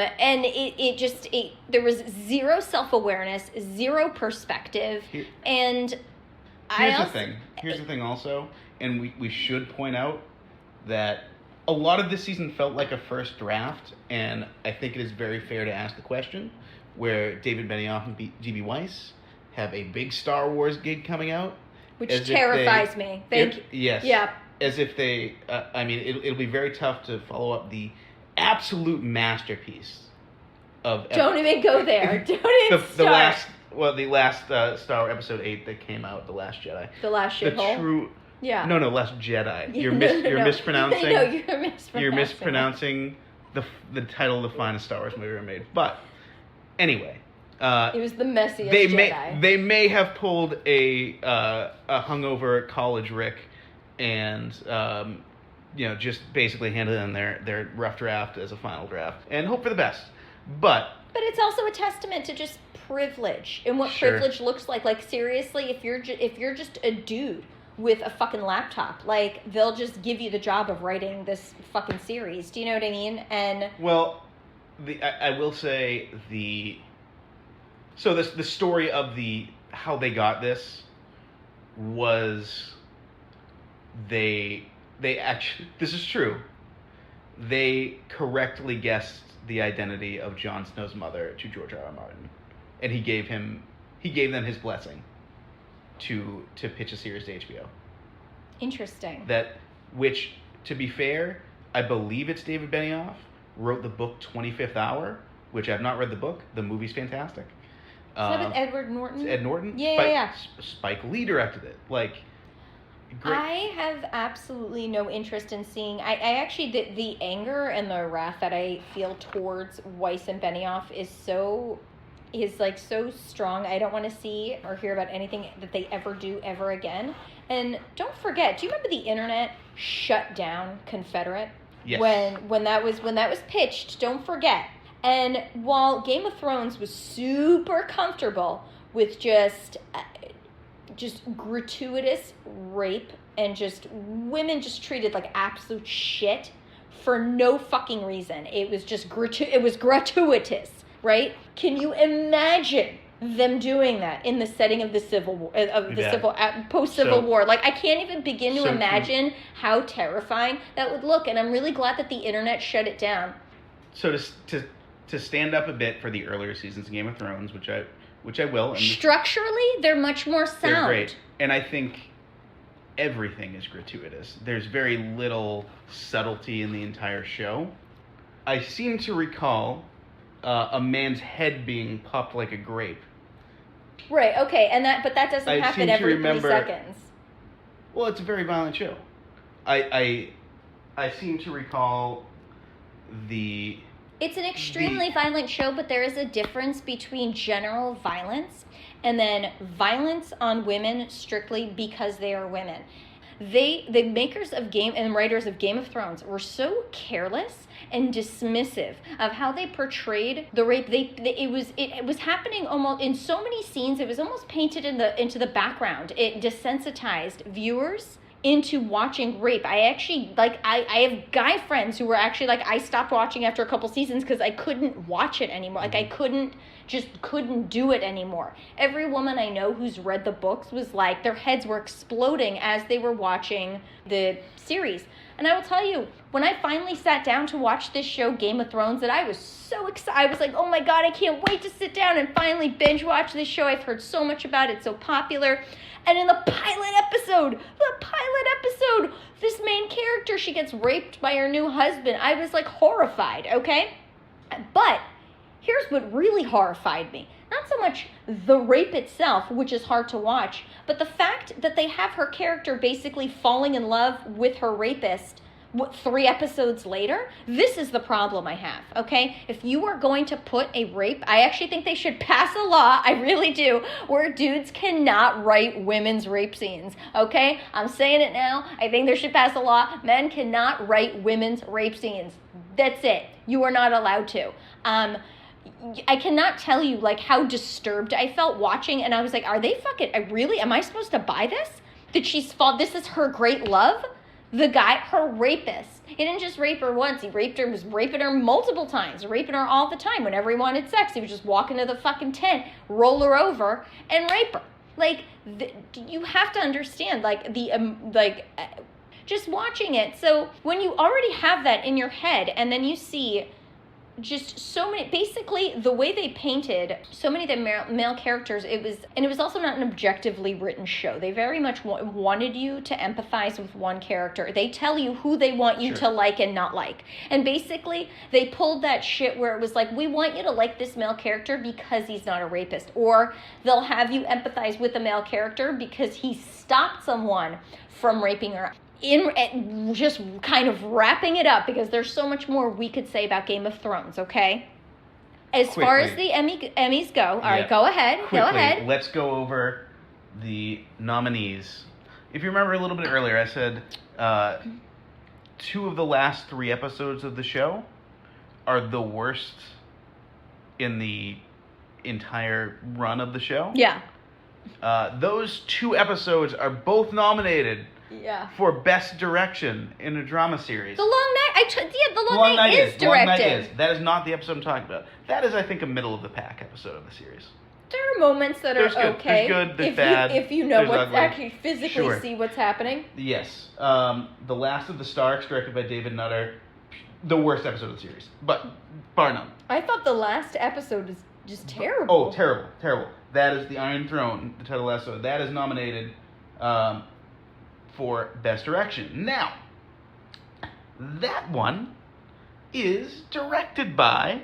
B: there was zero self-awareness, zero perspective, and...
A: Here's the thing also, and we should point out that a lot of this season felt like a first draft, and I think it is very fair to ask the question, where David Benioff and G.B. Weiss have a big Star Wars gig coming out.
B: Which terrifies me.
A: Yes.
B: Yeah.
A: As if they, it'll be very tough to follow up the absolute masterpiece of...
B: Don't even go there. Don't even start.
A: The last Star Wars Episode 8 that came out, The Last Jedi.
B: The Last Shithole?
A: Yeah. No, Last Jedi. You're mispronouncing...
B: No, you're mispronouncing.
A: You're mispronouncing the title of the finest Star Wars movie ever made. But, anyway...
B: it was the messiest Jedi.
A: They may have pulled a hungover college Rick and... just basically handed in their rough draft as a final draft. And hope for the best. But
B: it's also a testament to just privilege and what privilege looks like. Like, seriously, if you're just a dude with a fucking laptop, like, they'll just give you the job of writing this fucking series. Do you know what I mean? And
A: I will say the story of how they got this was they actually, this is true, they correctly guessed the identity of Jon Snow's mother to George R.R. Martin, and he gave them his blessing to pitch a series to HBO.
B: Interesting.
A: Which, to be fair, I believe it's David Benioff wrote the book 25th Hour, which I've not read the book. The movie's fantastic.
B: Is that with Edward Norton?
A: Ed Norton?
B: Yeah.
A: Spike Lee directed it. Like, great.
B: I have absolutely no interest in seeing... I actually... The anger and the wrath that I feel towards Weiss and Benioff is so strong. I don't want to see or hear about anything that they ever do ever again. And don't forget, do you remember the internet shut down Confederate?
A: Yes.
B: When that was pitched, don't forget. And while Game of Thrones was super comfortable with just gratuitous rape and just women just treated like absolute shit for no fucking reason. It was just gratuitous, right? Can you imagine them doing that in the setting of the Civil War, post-Civil War? Like, I can't even begin to imagine how terrifying that would look. And I'm really glad that the internet shut it down.
A: So to stand up a bit for the earlier seasons of Game of Thrones, which I will. And
B: structurally, they're much more sound.
A: They're great. And I think everything is gratuitous. There's very little subtlety in the entire show. I seem to recall a man's head being popped like a grape.
B: Right, okay, but that doesn't happen every 3 seconds.
A: Well, it's a very violent show. I seem to recall
B: It's an extremely violent show, but there is a difference between general violence and then violence on women strictly because they are women. The makers of and writers of Game of Thrones were so careless and dismissive of how they portrayed the rape. It was happening almost in so many scenes. It was almost painted into the background. It desensitized viewers into watching rape. I actually, like, I have guy friends who were actually like, I stopped watching after a couple seasons because I couldn't watch it anymore. Like, I couldn't do it anymore. Every woman I know who's read the books was like, their heads were exploding as they were watching the series. And I will tell you, when I finally sat down to watch this show, Game of Thrones, that I was so excited. I was like, oh my God, I can't wait to sit down and finally binge watch this show. I've heard so much about it. It's so popular. And in the pilot episode, this main character, she gets raped by her new husband. I was like horrified, okay? But here's what really horrified me. Not so much the rape itself, which is hard to watch, but the fact that they have her character basically falling in love with her rapist 3 episodes later. This is the problem I have, okay? If you are going to put a rape, I actually think they should pass a law, I really do, where dudes cannot write women's rape scenes, okay? I'm saying it now. I think they should pass a law. Men cannot write women's rape scenes. That's it. You are not allowed to. I cannot tell you, like, how disturbed I felt watching, and I was like, are they fucking, really, am I supposed to buy this? This is her great love? The guy, her rapist. He didn't just rape her once. He was raping her multiple times, raping her all the time. Whenever he wanted sex, he would just walk into the fucking tent, roll her over, and rape her. Like, you have to understand, like, just watching it. So when you already have that in your head, and then you see just so many, basically the way they painted so many of the male characters, it was also not an objectively written show. They very much wanted you to empathize with one character. They tell you who they want you to like and not like. And basically they pulled that shit where it was like, we want you to like this male character because he's not a rapist. Or they'll have you empathize with the male character because he stopped someone from raping her. In just kind of wrapping it up, because there's so much more we could say about Game of Thrones, okay? As far as the Emmys go, all right, go ahead.
A: Quickly, let's go over the nominees. If you remember a little bit earlier, I said 2 of the last 3 episodes of the show are the worst in the entire run of the show.
B: Yeah.
A: Those 2 episodes are both nominated for Best Direction in a Drama Series.
B: The Long Night. The Long Night is directed.
A: Long Night is. That is not the episode I'm talking about. That is, I think, a middle of the pack episode of the series.
B: There are moments that are okay.
A: There's good, there's bad.
B: If you know what's
A: ugly.
B: actually physically see what's happening.
A: Yes. The Last of the Starks, directed by David Nutter. The worst episode of the series, but bar none.
B: I thought the last episode was just terrible.
A: Oh, terrible. That is the Iron Throne, the title episode. That is nominated for Best Direction. Now, that one is directed by,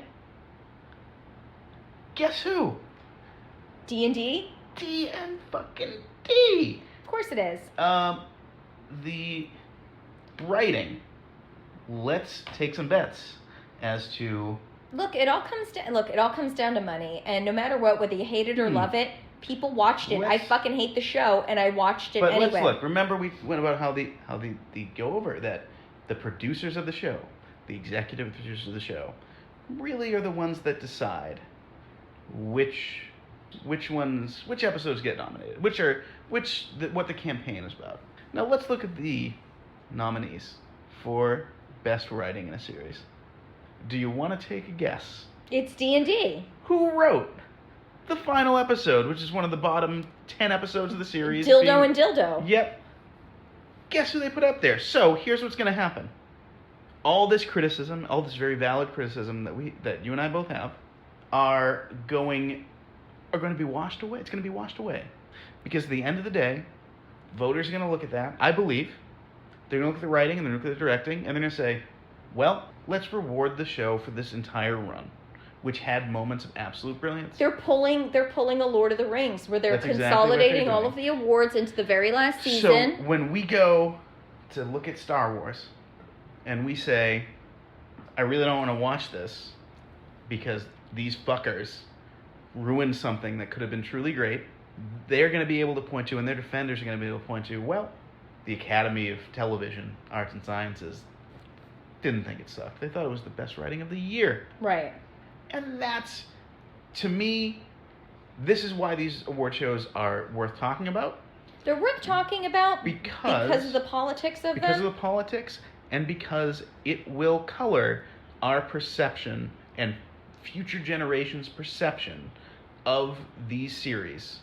A: guess who?
B: D&D?
A: D&D.
B: Of course it is.
A: The writing. Let's take some bets as to...
B: Look, it all comes down to money, and no matter what, whether you hate it or love it, people watched it. I fucking hate the show, and I watched it anyway. But
A: let's look. Remember, we went about how they go over that the producers of the show, the executive producers of the show, really are the ones that decide which episodes get nominated, what the campaign is about. Now let's look at the nominees for Best Writing in a Series. Do you want to take a guess?
B: It's D&D.
A: Who wrote the final episode, which is one of the bottom 10 episodes of the series?
B: Dildo and Dildo.
A: Yep. Guess who they put up there? So here's what's going to happen. All this criticism, all this very valid criticism that you and I both have, are going to be washed away. It's going to be washed away. Because at the end of the day, voters are going to look at that. I believe they're going to look at the writing and they're going to look at the directing, and they're going to say, well, let's reward the show for this entire run, which had moments of absolute brilliance.
B: They're pulling a Lord of the Rings, where they're consolidating all of the awards into the very last season.
A: So when we go to look at Star Wars, and we say, I really don't want to watch this because these fuckers ruined something that could have been truly great, they're going to be able to point to, and their defenders are going to be able to point to, well, the Academy of Television, Arts and Sciences didn't think it sucked. They thought it was the best writing of the year.
B: Right.
A: And that's, to me, this is why these award shows are worth talking about.
B: They're worth talking about because of the politics of
A: because
B: them.
A: of the politics, and because it will color our perception and future generations' perception of these series.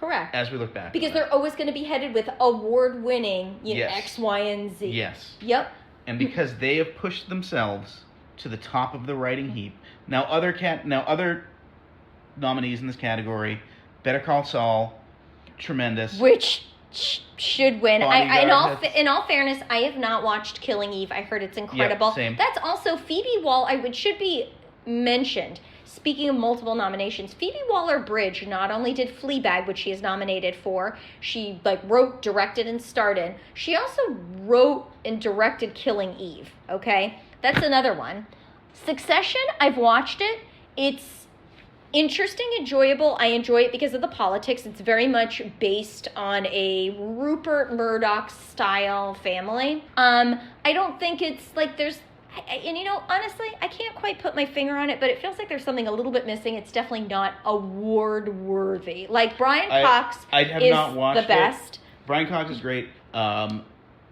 B: Correct.
A: As we look back.
B: Because they're always going to be headed with award-winning,
A: yes.
B: X, Y, and Z.
A: Yes.
B: Yep.
A: And because they have pushed themselves to the top of the writing heap. Now other nominees in this category: Better Call Saul, tremendous.
B: Which should win.
A: Bodyguard
B: In all fairness, I have not watched Killing Eve. I heard it's incredible.
A: Yep, same.
B: That's also Phoebe Waller. Should be mentioned. Speaking of multiple nominations, Phoebe Waller-Bridge not only did Fleabag, which she is nominated for, she wrote, directed, and starred in. She also wrote and directed Killing Eve. Okay, that's another one. Succession, I've watched it. It's interesting, enjoyable. I enjoy it because of the politics. It's very much based on a Rupert Murdoch style family. I don't think it's there's. And honestly, I can't quite put my finger on it, but it feels like there's something a little bit missing. It's definitely not award worthy. Brian Cox is
A: not watched
B: the best.
A: It. Brian Cox is great. I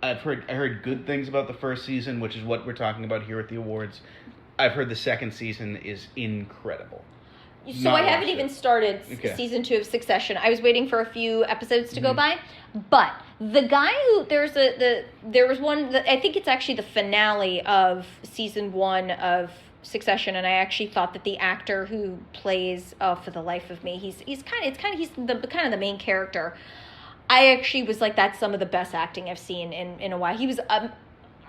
A: heard good things about the first season, which is what we're talking about here at the awards. I've heard the second season is incredible.
B: So I haven't even started season 2 of Succession. I was waiting for a few episodes to go by. But the guy who there was one that I think it's actually the finale of season 1 of Succession, and I actually thought that the actor who plays for the life of me, he's the main character. I actually was like, that's some of the best acting I've seen in a while. He was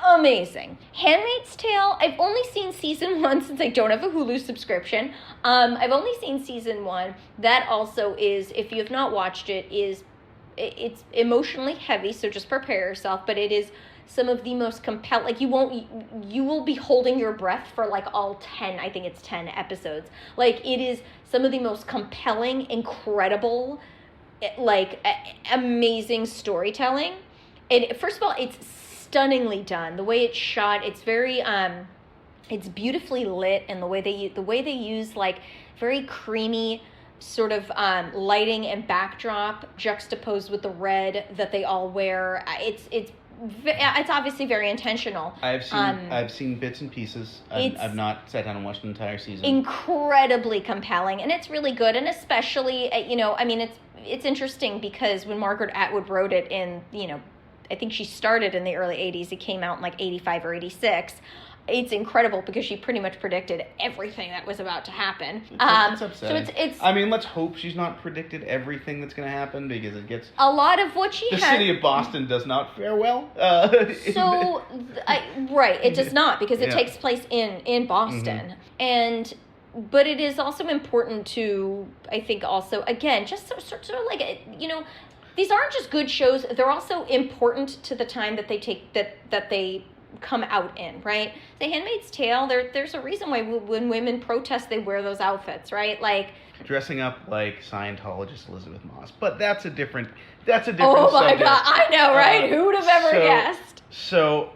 B: amazing. Handmaid's Tale, I've only seen season 1 since I don't have a Hulu subscription. I've only seen season 1. That also is, if you have not watched it, it's emotionally heavy, so just prepare yourself, but it is some of the most compelling, you will be holding your breath for all 10, I think it's 10 episodes. It is some of the most compelling, incredible, amazing storytelling. And first of all, it's stunningly done. The way it's shot, it's very it's beautifully lit, and the way they use very creamy sort of lighting and backdrop juxtaposed with the red that they all wear. It's obviously very intentional.
A: I've seen bits and pieces. I've not sat down and watched the entire season.
B: Incredibly compelling, and it's really good. And especially it's interesting because when Margaret Atwood wrote it in I think she started in the early 80s. It came out in 85 or 86. It's incredible because she pretty much predicted everything that was about to happen.
A: It's upsetting.
B: So it's
A: let's hope she's not predicted everything that's going to happen, because it gets...
B: A lot of what she
A: The
B: had...
A: city of Boston does not fare well.
B: Right, it does not, because it takes place in Boston. Mm-hmm. But it is also important to, I think also, again, just sort of these aren't just good shows. They're also important to the time that they take, that they come out in, right? The Handmaid's Tale, there's a reason why when women protest, they wear those outfits, right?
A: Dressing up like Scientologist Elizabeth Moss. But that's a different
B: Oh my
A: subject.
B: God, I know, right? Who would have ever guessed?
A: So,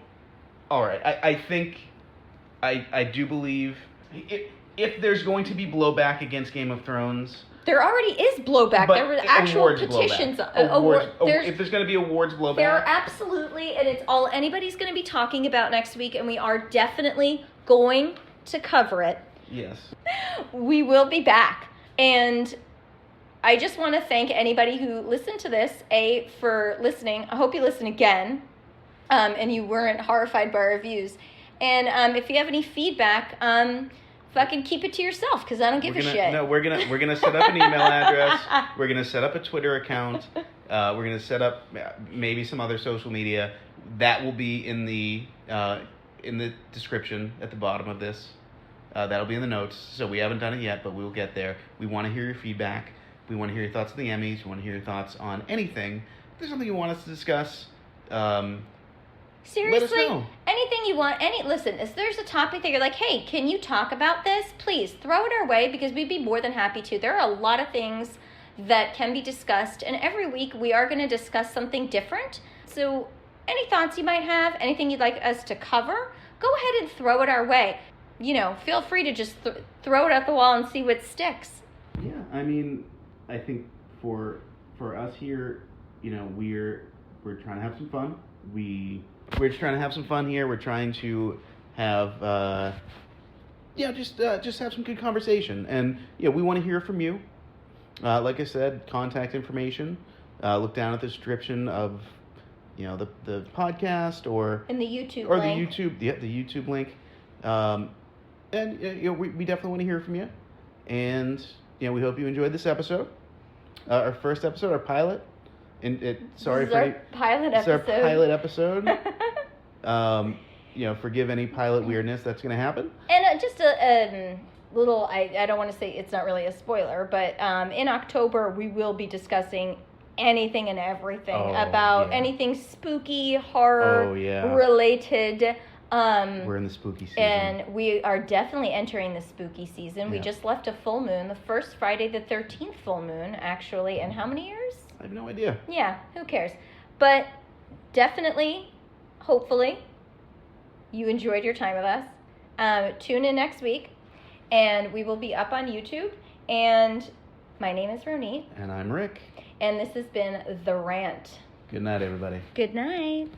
A: all right. I think, I do believe, if there's going to be blowback against Game of Thrones...
B: There already is blowback. There were actual petitions.
A: If there's going to be awards blowback.
B: There are absolutely, and it's all anybody's going to be talking about next week, and we are definitely going to cover it.
A: Yes.
B: We will be back. And I just want to thank anybody who listened to this, for listening. I hope you listen again, and you weren't horrified by our reviews. And if you have any feedback, fucking keep it to yourself, because I don't give a shit.
A: No, we're gonna set up an email address. We're gonna set up a Twitter account. We're gonna set up maybe some other social media. That will be in the description at the bottom of this. That'll be in the notes. So we haven't done it yet, but we will get there. We want to hear your feedback. We want to hear your thoughts on the Emmys. We want to hear your thoughts on anything. If there's something you want us to discuss,
B: seriously,
A: let us know.
B: Anything you want. Listen, if there's a topic that you're like, hey, can you talk about this? Please throw it our way, because we'd be more than happy to. There are a lot of things that can be discussed, and every week we are going to discuss something different. So any thoughts you might have, anything you'd like us to cover, go ahead and throw it our way. Feel free to just throw it at the wall and see what sticks.
A: Yeah, I think for us here, we're trying to have some fun. We're just trying to have some fun here. We're trying to have just have some good conversation, and we want to hear from you. Like I said, contact information. Look down at the description of the podcast or
B: in the YouTube
A: or
B: link.
A: the YouTube link. And we definitely want to hear from you, and we hope you enjoyed this episode, our first episode, our pilot. Sorry for
B: our pilot episode.
A: It's our pilot episode. Forgive any pilot weirdness that's going to happen.
B: And just a little, I don't want to say it's not really a spoiler, but in October we will be discussing anything and everything about anything spooky, horror related.
A: We're in the spooky season.
B: And we are definitely entering the spooky season. We just left a full moon, the first Friday the 13th full moon, actually. In how many years?
A: I have no idea.
B: Yeah, who cares? But definitely, hopefully, you enjoyed your time with us. Tune in next week, and we will be up on YouTube. And my name is Ronit.
A: And I'm Rick.
B: And this has been The Rant.
A: Good night, everybody.
B: Good night.